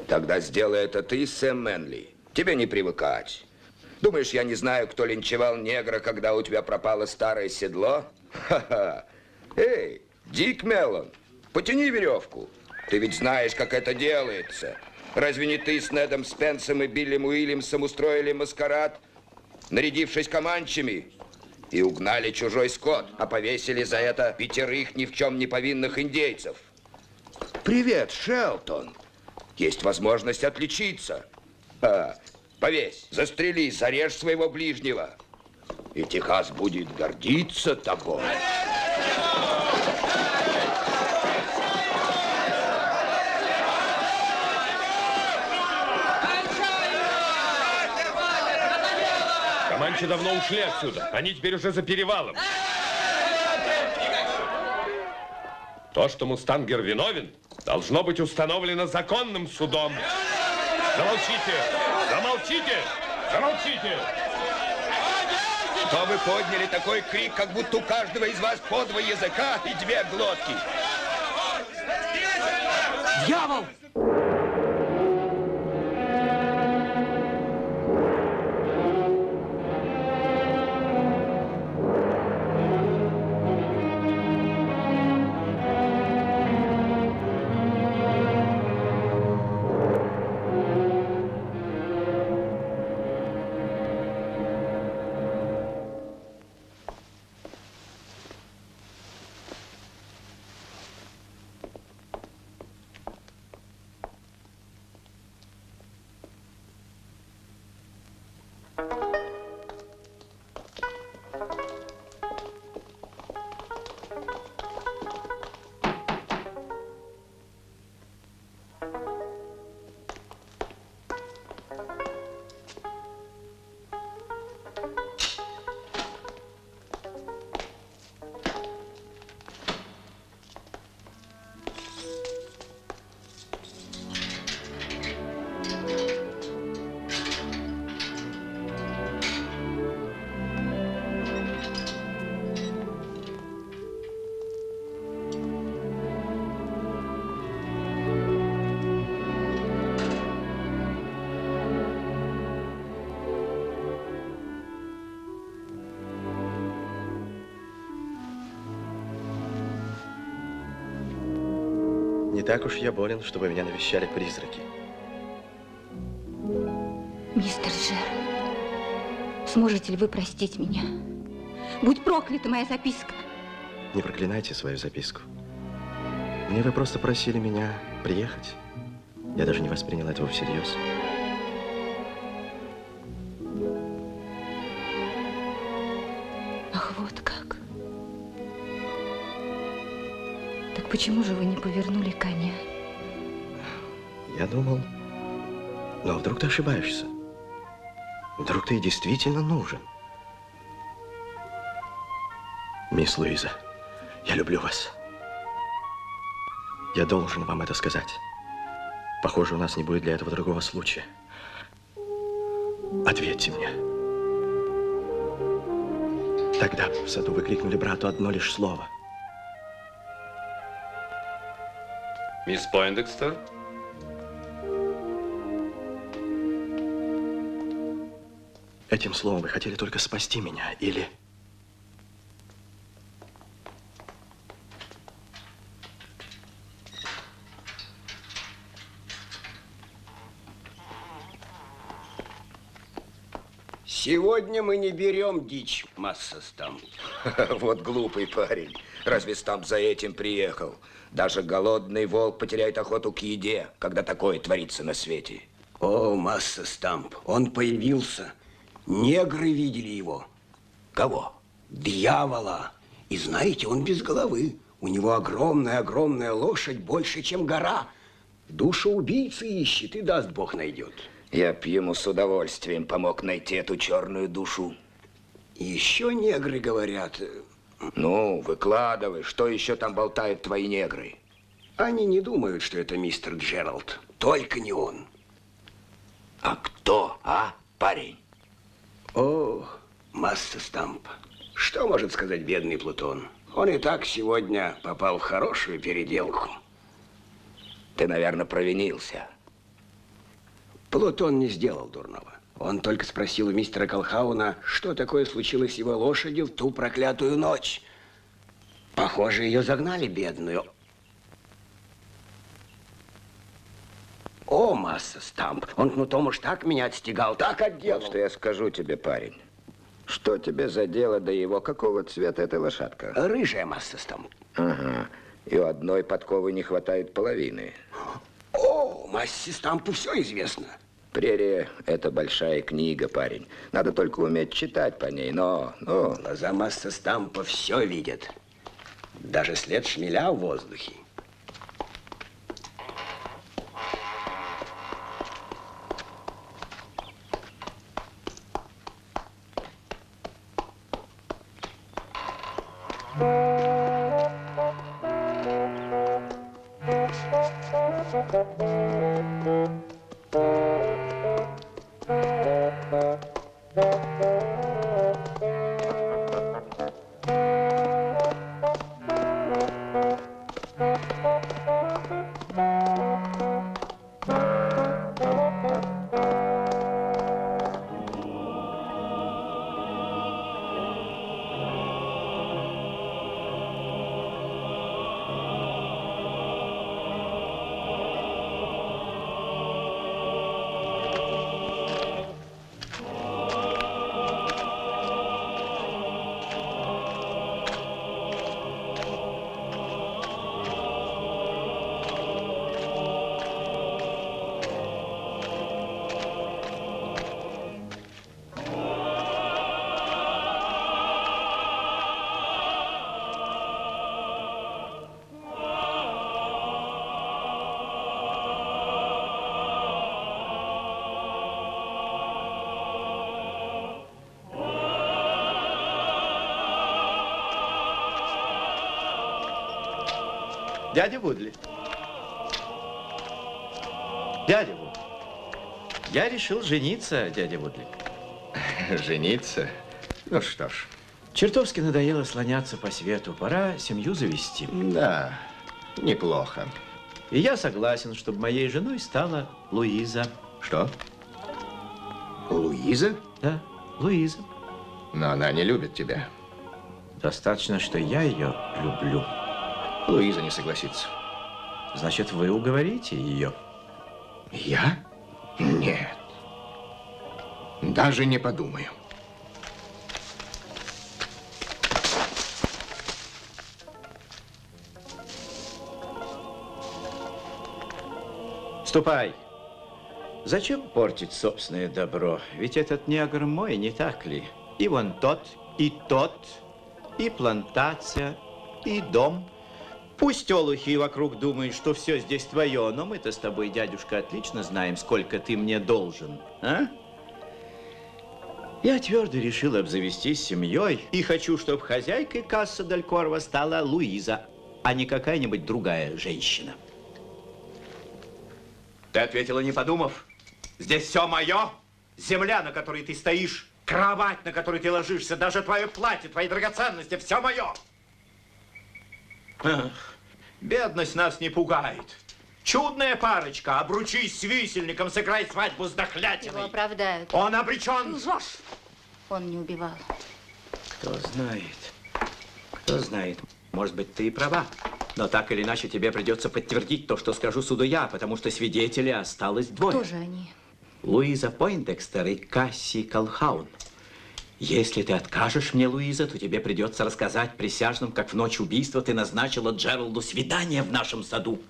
Тогда сделай это ты, Сэм Мэнли. Тебе не привыкать. Думаешь, я не знаю, кто линчевал негра, когда у тебя пропало старое седло? Ха-ха. Эй, Дик Меллон, потяни веревку. Ты ведь знаешь, как это делается. Разве не ты с Недом Спенсом и Биллем Уильямсом устроили маскарад, нарядившись команчами, и угнали чужой скот, а повесили за это 5 ни в чем не повинных индейцев? Привет, Шелтон. Есть возможность отличиться. Повесь, застрели, зарежь своего ближнего. И Техас будет гордиться тобой. Команчи давно ушли отсюда. Они теперь уже за перевалом. То, что Мустангер виновен, должно быть установлено законным судом. Замолчите! Замолчите! Замолчите! Что вы подняли такой крик, как будто у каждого из вас по 2 языка и 2 глотки? Дьявол! так уж я болен, чтобы меня навещали призраки. Мистер Джеральд, сможете ли вы простить меня? Будь проклята моя записка. Не проклинайте свою записку. Мне вы просто просили меня приехать. Я даже не воспринял этого всерьез. Ах, вот как. Так почему же вы не повернули коня? Я думал, но вдруг ты ошибаешься. Вдруг ты действительно нужен. Мисс Луиза, я люблю вас. Я должен вам это сказать. Похоже, у нас не будет для этого другого случая. Ответьте мне. Тогда в саду вы крикнули брату одно лишь слово. Мисс Пойндекстер? Этим словом вы хотели только спасти меня, или... Сегодня мы не берем дичь, масса Стамп. Вот глупый парень. Разве Стамп за этим приехал? Даже голодный волк потеряет охоту к еде, когда такое творится на свете. О, масса Стамп, он появился. Негры видели его. Кого? Дьявола. И знаете, он без головы. У него огромная лошадь, больше, чем гора. Душу убийцы ищет, и даст Бог найдет. Я б ему с удовольствием помог найти эту черную душу. Еще негры говорят. Ну, выкладывай, что еще там болтают твои негры? Они не думают, что это мистер Джеральд. Только не он. А кто, парень? О, масса Стамп. Что может сказать бедный Плутон? Он и так сегодня попал в хорошую переделку. Ты, наверное, провинился. Плутон не сделал дурного. Он только спросил у мистера Колхауна, что такое случилось с его лошадью в ту проклятую ночь. Похоже, ее загнали, бедную. О, масса Стамп, он кнутом уж так меня отстегал, так отделал. Вот что я скажу тебе, парень. Что тебе за дело до его? Какого цвета эта лошадка? Рыжая, масса Стамп. Ага. И у одной подковы не хватает половины. О, массе Стампу все известно. Прерия – это большая книга, парень. Надо только уметь читать по ней, но... Глаза масса Стампа все видят. Даже след шмеля в воздухе. Дядя Вудли. Дядя Вудли. Я решил жениться, дядя Вудли. Жениться? Ну что ж. Чертовски надоело слоняться по свету. Пора семью завести. Да, неплохо. И я согласен, чтобы моей женой стала Луиза. Что? Луиза? Да, Луиза. Но она не любит тебя. Достаточно, что я ее люблю. Луиза не согласится. Значит, вы уговорите ее? Я? Нет. Даже не подумаю. Ступай. Зачем портить собственное добро? Ведь этот негр мой, не так ли? И вон тот, и плантация, и дом. Пусть олухи вокруг думают, что все здесь твое, но мы-то с тобой, дядюшка, отлично знаем, сколько ты мне должен, а? Я твердо решил обзавестись семьей и хочу, чтобы хозяйкой Касса дель Корво стала Луиза, а не какая-нибудь другая женщина. Ты ответила, не подумав? Здесь все мое. Земля, на которой ты стоишь, кровать, на которой ты ложишься, даже твое платье, твои драгоценности, все мое. Ах, бедность нас не пугает. Чудная парочка, обручись с висельником, сыграй свадьбу с дохлятиной. Его оправдают. Он обречен. Лжешь. Он не убивал. Кто знает, может быть, ты и права. Но так или иначе тебе придется подтвердить то, что скажу суду я, потому что свидетелей осталось двое. Кто же они? Луиза Пойндекстер и Касси Колхаун. Если ты откажешь мне, Луиза, то тебе придется рассказать присяжным, как в ночь убийства ты назначила Джералду свидание в нашем саду.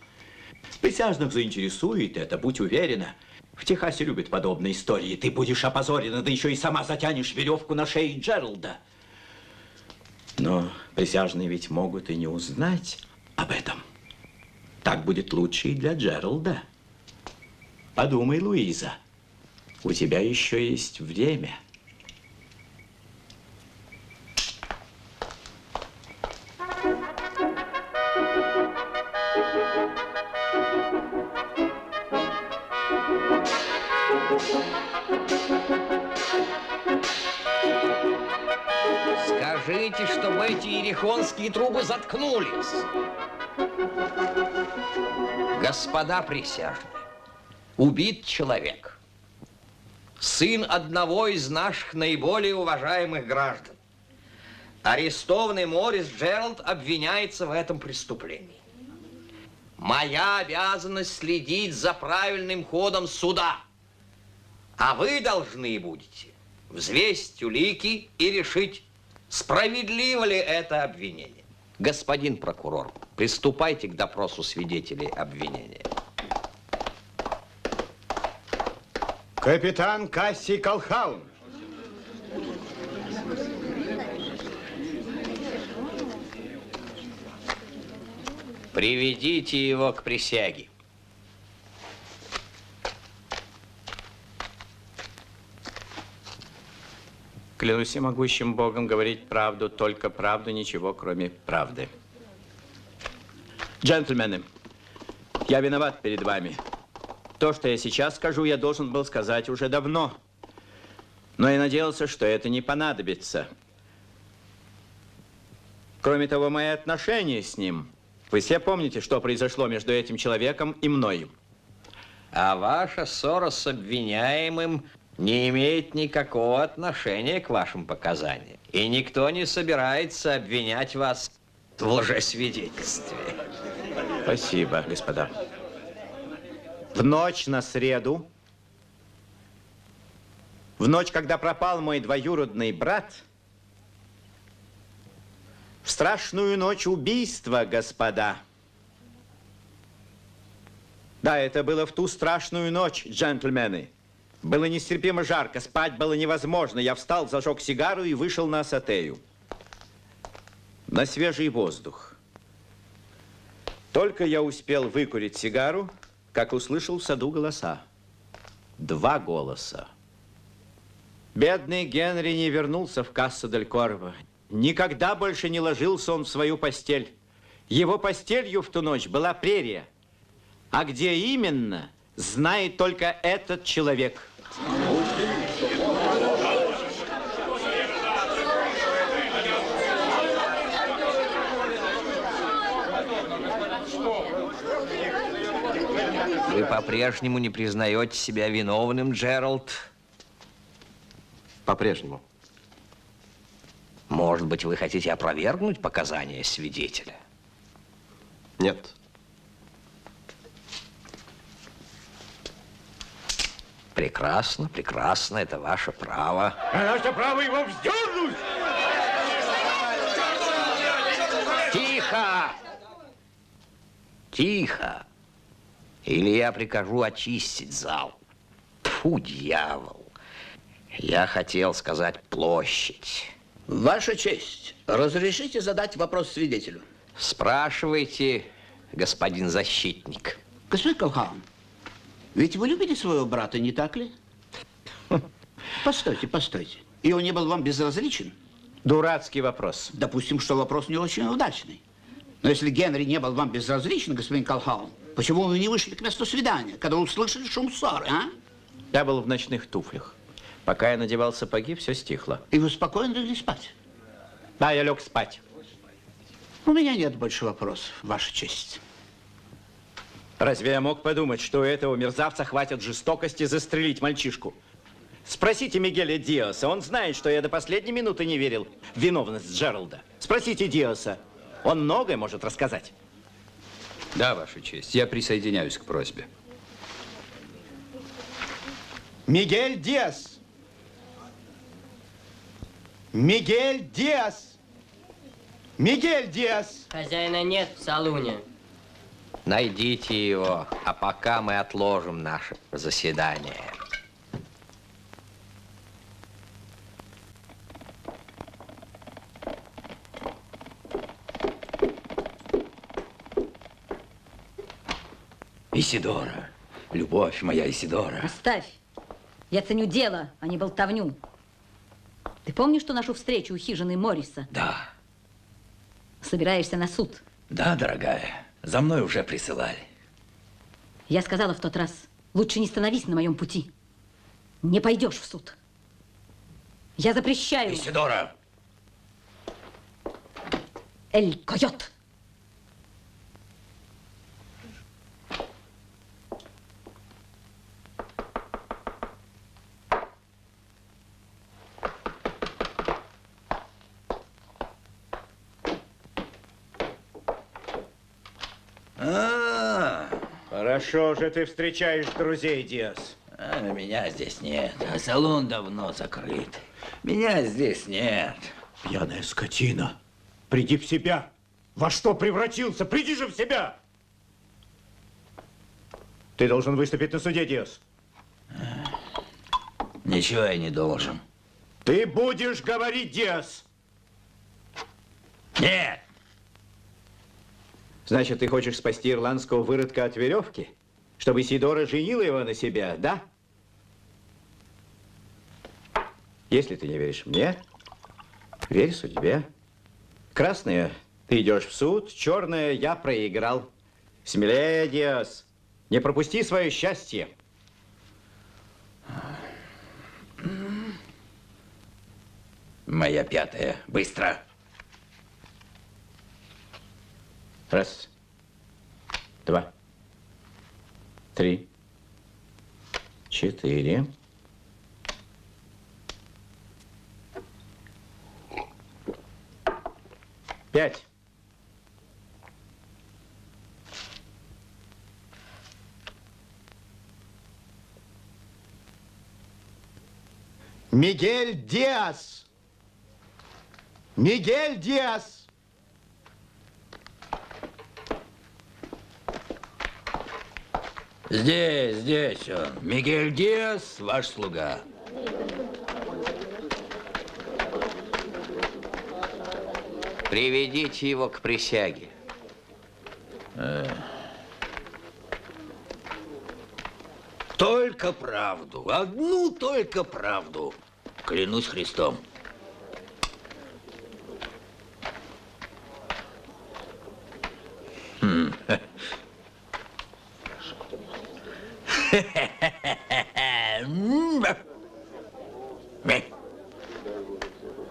Присяжных заинтересует это, будь уверена. В Техасе любят подобные истории. Ты будешь опозорена, да еще и сама затянешь веревку на шее Джералда. Но присяжные ведь могут и не узнать об этом. Так будет лучше и для Джералда. Подумай, Луиза, у тебя еще есть время. Скажите, чтобы эти иерихонские трубы заткнулись. Господа присяжные, убит человек, сын одного из наших наиболее уважаемых граждан. Арестованный Моррис Джеральд обвиняется в этом преступлении. Моя обязанность следить за правильным ходом суда, а вы должны будете взвесить улики и решить, справедливо ли это обвинение. Господин прокурор, приступайте к допросу свидетелей обвинения. Капитан Касси Колхаун. Приведите его к присяге. Клянусь всемогущим Богом говорить правду, только правду, ничего кроме правды. Джентльмены, я виноват перед вами. То, что я сейчас скажу, я должен был сказать уже давно. Но я надеялся, что это не понадобится. Кроме того, мои отношения с ним. Вы все помните, что произошло между этим человеком и мною. А ваша ссора с обвиняемым не имеет никакого отношения к вашим показаниям. И никто не собирается обвинять вас в лжесвидетельстве. Спасибо, господа. В ночь на среду, в ночь, когда пропал мой двоюродный брат, в страшную ночь убийства, господа. Да, это было в ту страшную ночь, джентльмены. Было нестерпимо жарко, спать было невозможно. Я встал, зажег сигару и вышел на Асатею. На свежий воздух. Только я успел выкурить сигару, как услышал в саду голоса. 2 голоса. Бедный Генри не вернулся в Кассу дель Корво. Никогда больше не ложился он в свою постель. Его постелью в ту ночь была прерия. А где именно, знает только этот человек. Вы по-прежнему не признаете себя виновным, Джеральд? По-прежнему. Может быть, вы хотите опровергнуть показания свидетеля? Нет. Прекрасно, прекрасно, это ваше право. А наше право его вздернуть! Тихо! Тихо! Или я прикажу очистить зал. Тьфу, дьявол! Я хотел сказать площадь. Ваша честь, разрешите задать вопрос свидетелю? Спрашивайте, господин защитник. Господин Колхаун, ведь вы любите своего брата, не так ли? Постойте, постойте. И он не был вам безразличен? Дурацкий вопрос. Допустим, что вопрос не очень удачный. Но если Генри не был вам безразличен, господин Колхаун, почему вы не вышли к месту свидания, когда услышали шум ссоры, а? Я был в ночных туфлях. Пока я надевал сапоги, все стихло. И вы спокойно легли спать? Да, я лег спать. У меня нет больше вопросов, Ваша честь. Разве я мог подумать, что у этого мерзавца хватит жестокости застрелить мальчишку? Спросите Мигеля Диаса. Он знает, что я до последней минуты не верил в виновность Джералда. Спросите Диаса. Он многое может рассказать. Да, Ваша честь, я присоединяюсь к просьбе. Мигель Диас! Мигель Диас! Мигель Диас! Хозяина нет в салуне. Найдите его, а пока мы отложим наше заседание. Исидора, любовь моя Исидора. Оставь. Я ценю дело, а не болтовню. Ты помнишь ту нашу встречу у хижины Морриса? Да. Собираешься на суд? Да, дорогая. За мной уже присылали. Я сказала в тот раз, лучше не становись на моем пути. Не пойдешь в суд. Я запрещаю. Исидора! Эль Койот! Хорошо же ты встречаешь друзей, Диас. А меня здесь нет. А салон давно закрыт. Меня здесь нет. Пьяная скотина. Приди в себя. Во что превратился? Приди же в себя! Ты должен выступить на суде, Диас. Ничего я не должен. Ты будешь говорить, Диас. Нет! Значит, ты хочешь спасти ирландского выродка от веревки? Чтобы Исидора женила его на себя, да? Если ты не веришь мне, верь судьбе. Красная, ты идешь в суд, черная, я проиграл. Смелее, Диас, не пропусти свое счастье. Моя пятая, быстро. Раз, два, три, четыре. Пять. Мигель Диас! Мигель Диас! Здесь он. Мигель Диас, ваш слуга. Приведите его к присяге. Только правду, одну только правду. Клянусь Христом.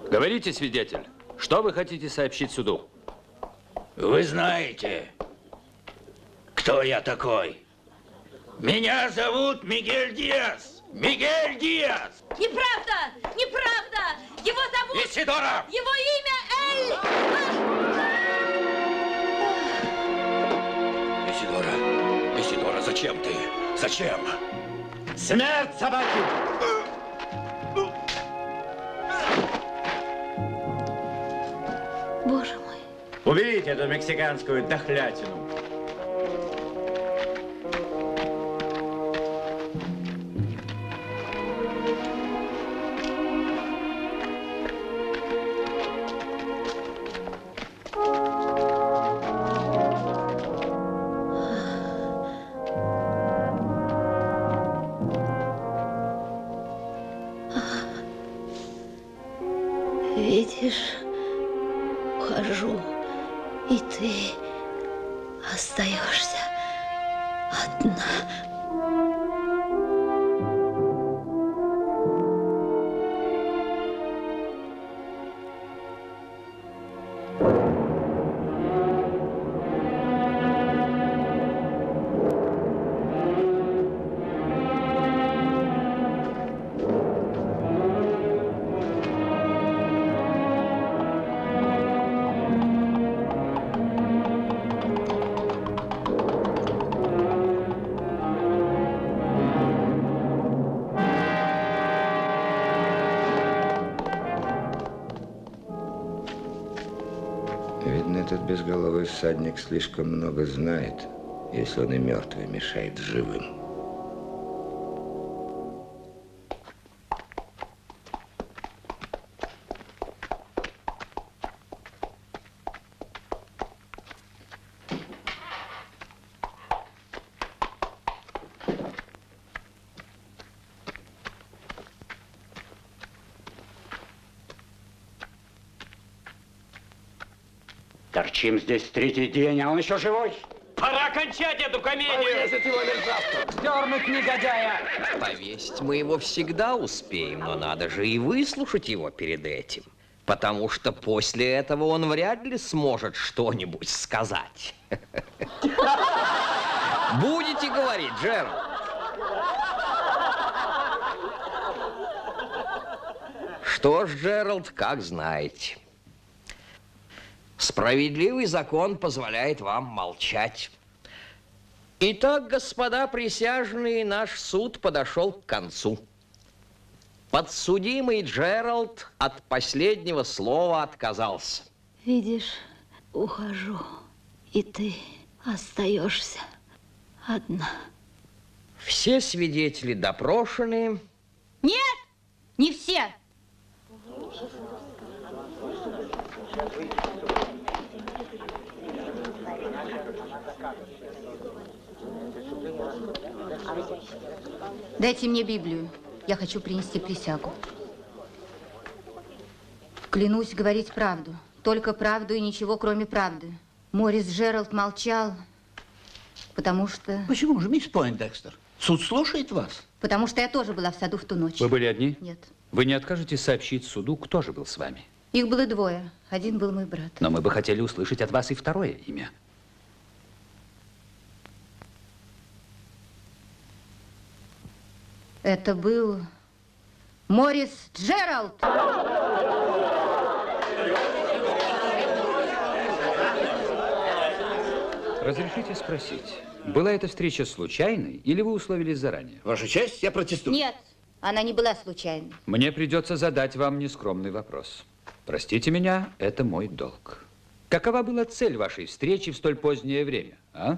Говорите, свидетель, что вы хотите сообщить суду? Вы знаете, кто я такой? Меня зовут Мигель Диас. Мигель Диас! Неправда! Неправда! Его зовут... Исидора! Его имя Эль... Исидора, Исидора, зачем ты? Зачем? Смерть собаки! Боже мой. Уберите эту мексиканскую дохлятину. Видишь, ухожу, и ты остаешься одна. Видно, этот безголовый всадник слишком много знает, если он и мертвый мешает живым. Торчим здесь третий день, а он еще живой. Пора кончать эту комедию! Дернуть негодяя! Повесить мы его всегда успеем, но надо же и выслушать его перед этим. Потому что после этого он вряд ли сможет что-нибудь сказать. Будете говорить, Джеральд? Что ж, Джеральд, как знаете. Справедливый закон позволяет вам молчать. Итак, господа присяжные, наш суд подошел к концу. Подсудимый Джеральд от последнего слова отказался. Видишь, ухожу, и ты остаешься одна. Все свидетели допрошены. Нет, не все. Дайте мне Библию. Я хочу принести присягу. Клянусь говорить правду. Только правду и ничего, кроме правды. Морис Джеральд молчал, потому что... Почему же, мисс Пойндекстер? Суд слушает вас. Потому что я тоже была в саду в ту ночь. Вы были одни? Нет. Вы не откажетесь сообщить суду, кто же был с вами? Их было двое. Один был мой брат. Но мы бы хотели услышать от вас и второе имя. Это был Морис Джеральд. Разрешите спросить, была эта встреча случайной или вы условились заранее? Ваша честь, я протестую. Нет, она не была случайной. Мне придется задать вам нескромный вопрос. Простите меня, это мой долг. Какова была цель вашей встречи в столь позднее время, а?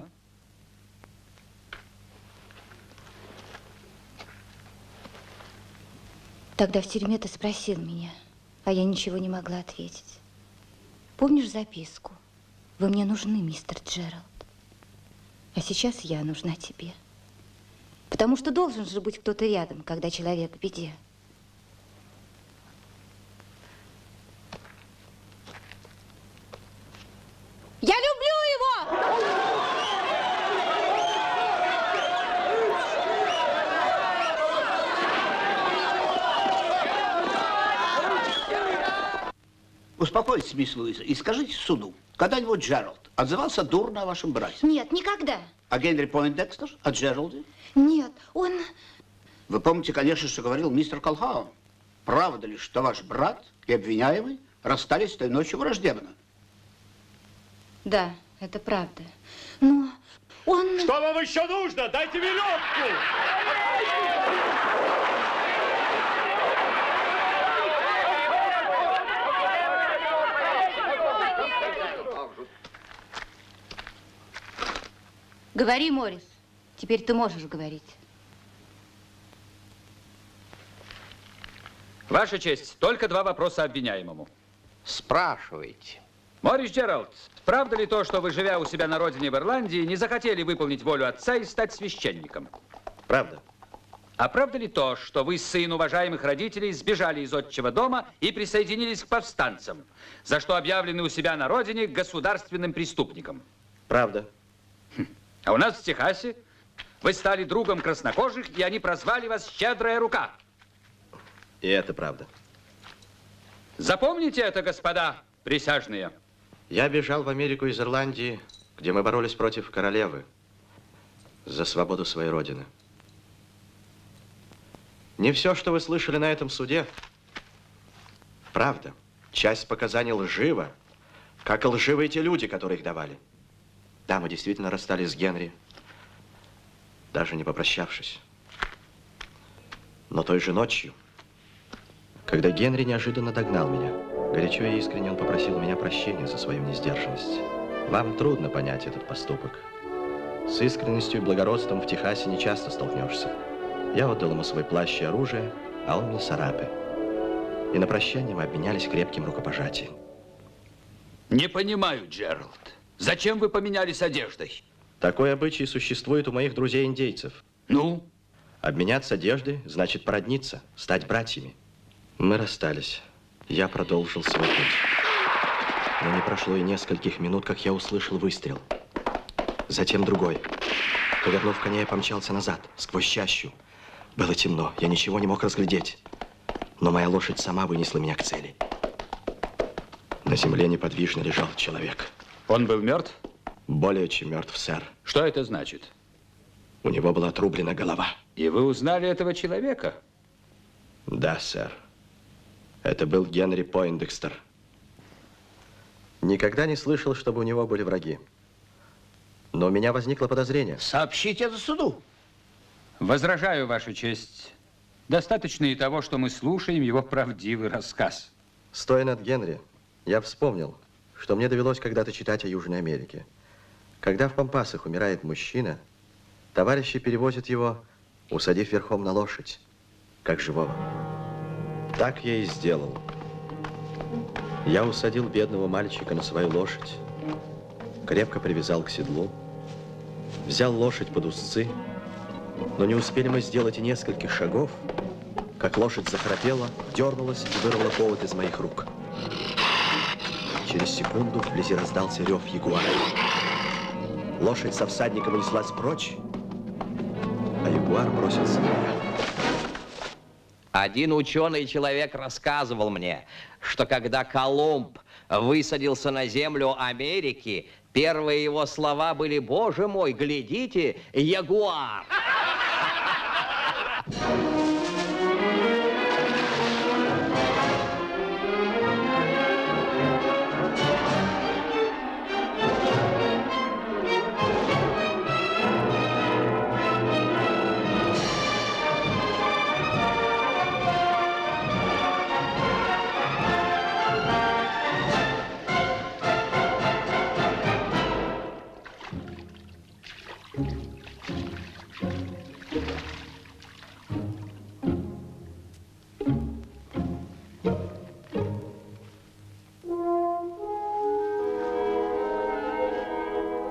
Тогда в тюрьме ты спросил меня, а я ничего не могла ответить. Помнишь записку? Вы мне нужны, мистер Джеральд. А сейчас я нужна тебе. Потому что должен же быть кто-то рядом, когда человек в беде. Я люблю его! Успокойтесь, мисс Луиза, и скажите суду, когда-нибудь Джеральд отзывался дурно о вашем брате? Нет, никогда. О Генри Пойндекстер? О Джералде? Нет, он... Вы помните, конечно, что говорил мистер Колхаун. Правда ли, что ваш брат и обвиняемый расстались той ночью враждебно? Да, это правда. Но он... Что вам еще нужно? Дайте веревку! Говори, Моррис. Теперь ты можешь говорить. Ваша честь, только 2 вопроса обвиняемому. Спрашивайте. Моррис Джеральд, правда ли то, что вы, живя у себя на родине в Ирландии, не захотели выполнить волю отца и стать священником? Правда. А правда ли то, что вы, сын уважаемых родителей, сбежали из отчего дома и присоединились к повстанцам, за что объявлены у себя на родине государственным преступником? Правда. А у нас в Техасе вы стали другом краснокожих, и они прозвали вас «Щедрая рука». И это правда. Запомните это, господа присяжные. Я бежал в Америку из Ирландии, где мы боролись против королевы за свободу своей родины. Не все, что вы слышали на этом суде, правда. Часть показаний лжива, как и лживы те люди, которые их давали. Да, мы действительно расстались с Генри, даже не попрощавшись. Но той же ночью, когда Генри неожиданно догнал меня, горячо и искренне он попросил у меня прощения за свою несдержанность. Вам трудно понять этот поступок. С искренностью и благородством в Техасе не часто столкнешься. Я отдал ему свой плащ и оружие, а он мне сарапы. И на прощание мы обменялись крепким рукопожатием. Не понимаю, Джеральд. Зачем вы поменялись одеждой? Такой обычай существует у моих друзей-индейцев. Ну? Обменяться одеждой значит породниться, стать братьями. Мы расстались. Я продолжил свой путь. Но не прошло и нескольких минут, как я услышал выстрел. Затем другой. Повернув коня, я помчался назад, сквозь чащу. Было темно, я ничего не мог разглядеть. Но моя лошадь сама вынесла меня к цели. На земле неподвижно лежал человек. Он был мертв? Более чем мертв, сэр. Что это значит? У него была отрублена голова. И вы узнали этого человека? Да, сэр. Это был Генри Пойндекстер. Никогда не слышал, чтобы у него были враги. Но у меня возникло подозрение. Сообщите это суду. Возражаю, Ваша честь. Достаточно и того, что мы слушаем его правдивый рассказ. Стоя над Генри, я вспомнил, что мне довелось когда-то читать о Южной Америке. Когда в Пампасах умирает мужчина, товарищи перевозят его, усадив верхом на лошадь, как живого. Так я и сделал. Я усадил бедного мальчика на свою лошадь, крепко привязал к седлу, взял лошадь под узцы, но не успели мы сделать и нескольких шагов, как лошадь захрапела, дернулась и вырвала повод из моих рук. Через секунду вблизи раздался рев ягуара. Лошадь со всадником унеслась прочь, а ягуар бросился на меня. Один ученый человек рассказывал мне, что когда Колумб высадился на землю Америки, первые его слова были: «Боже мой, глядите, ягуар!»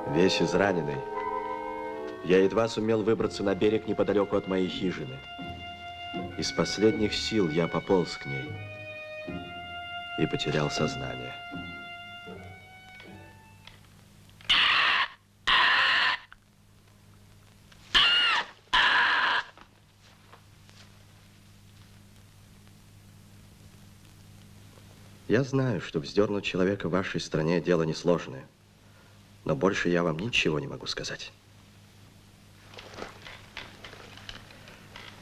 Весь израненный, я едва сумел выбраться на берег неподалеку от моей хижины. Из последних сил я пополз к ней и потерял сознание. Я знаю, что вздернуть человека в вашей стране дело несложное. Но больше я вам ничего не могу сказать.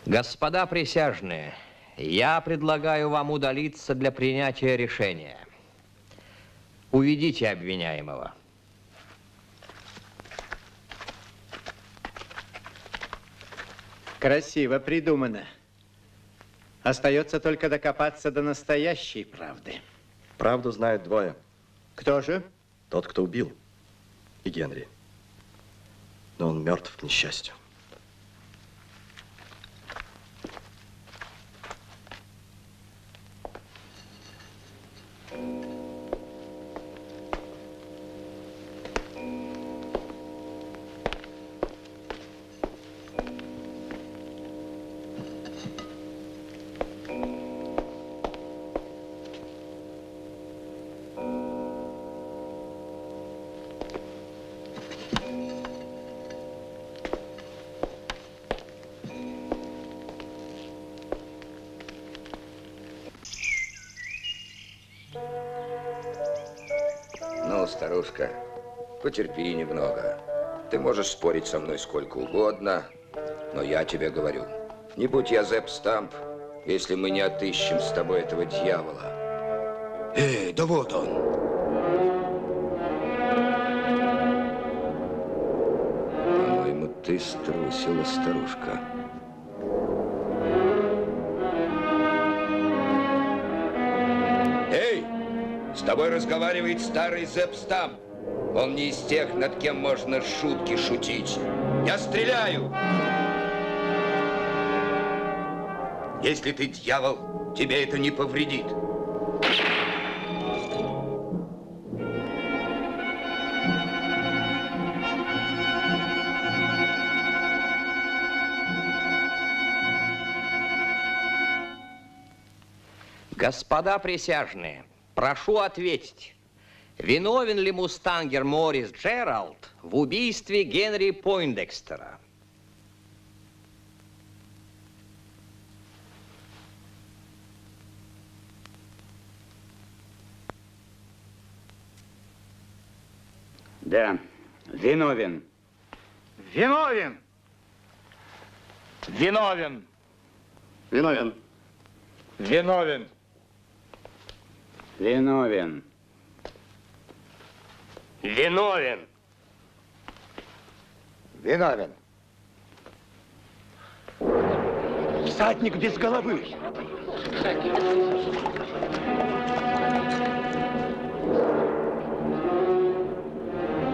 Господа присяжные, я предлагаю вам удалиться для принятия решения. Уведите обвиняемого. Красиво придумано. Остается только докопаться до настоящей правды. Правду знают двое. Кто же? Тот, кто убил. И Генри. Но он мертв, к несчастью. Ну, старушка, потерпи немного. Ты можешь спорить со мной сколько угодно, но я тебе говорю, не будь я Зепп Стамп, если мы не отыщем с тобой этого дьявола. Да вот он. По-моему, ты струсила, старушка. Эй! С тобой разговаривает старый Зепп Стамп. Он не из тех, над кем можно шутки шутить. Я стреляю! Если ты дьявол, тебе это не повредит. Господа присяжные, прошу ответить, виновен ли мустангер Моррис Джеральд в убийстве Генри Пойндекстера? Да, виновен. Виновен! Виновен! Виновен. Виновен! Виновен. Виновен! Виновен. Всадник без головы.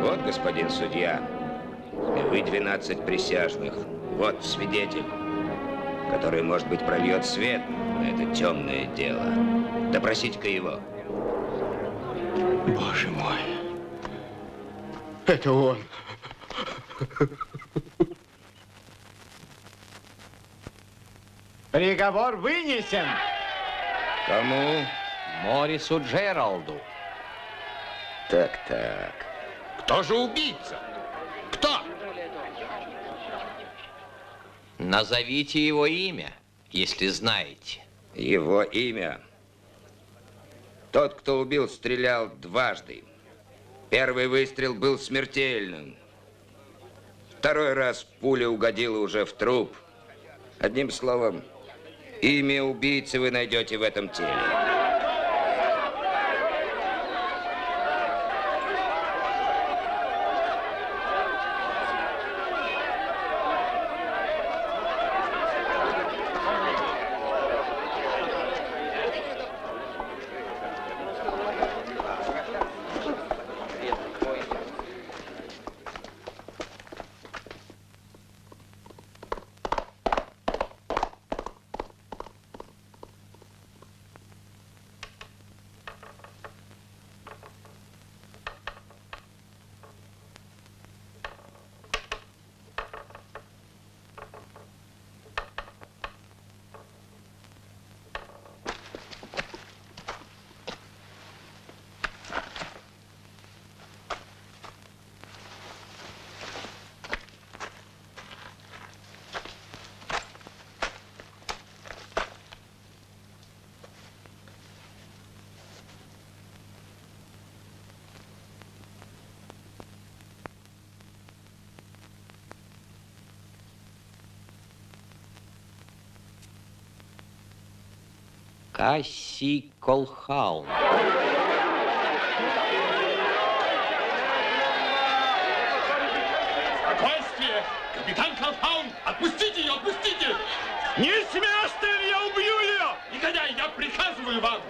Вот, господин судья, и вы 12 присяжных. Вот свидетель, который, может быть, прольет свет на это темное дело. Допросите-ка его. Боже мой. Это он. Приговор вынесен. Кому? Моррису Джералду. Так. Кто же убийца? Кто? Назовите его имя, если знаете. Его имя? Тот, кто убил, стрелял дважды. Первый выстрел был смертельным. Второй раз пуля угодила уже в труп. Одним словом, имя убийцы вы найдете в этом теле. Касси Колхаун. Спокойствие! Капитан Колхаун! Отпустите ее, отпустите! Не с места, или я убью ее! Негодяй, я приказываю вам!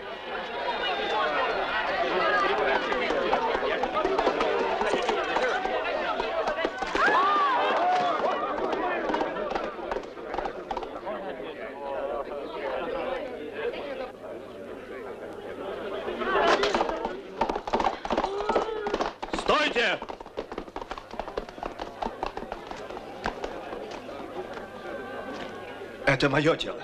Стойте! Это мое дело.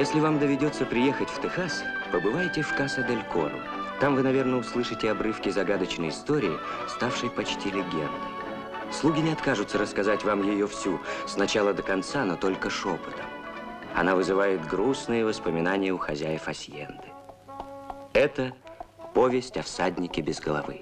Если вам доведется приехать в Техас, побывайте в Каса-дель-Коро. Там вы, наверное, услышите обрывки загадочной истории, ставшей почти легендой. Слуги не откажутся рассказать вам ее всю, с начала до конца, но только шепотом. Она вызывает грустные воспоминания у хозяев Асьенды. Это повесть о всаднике без головы.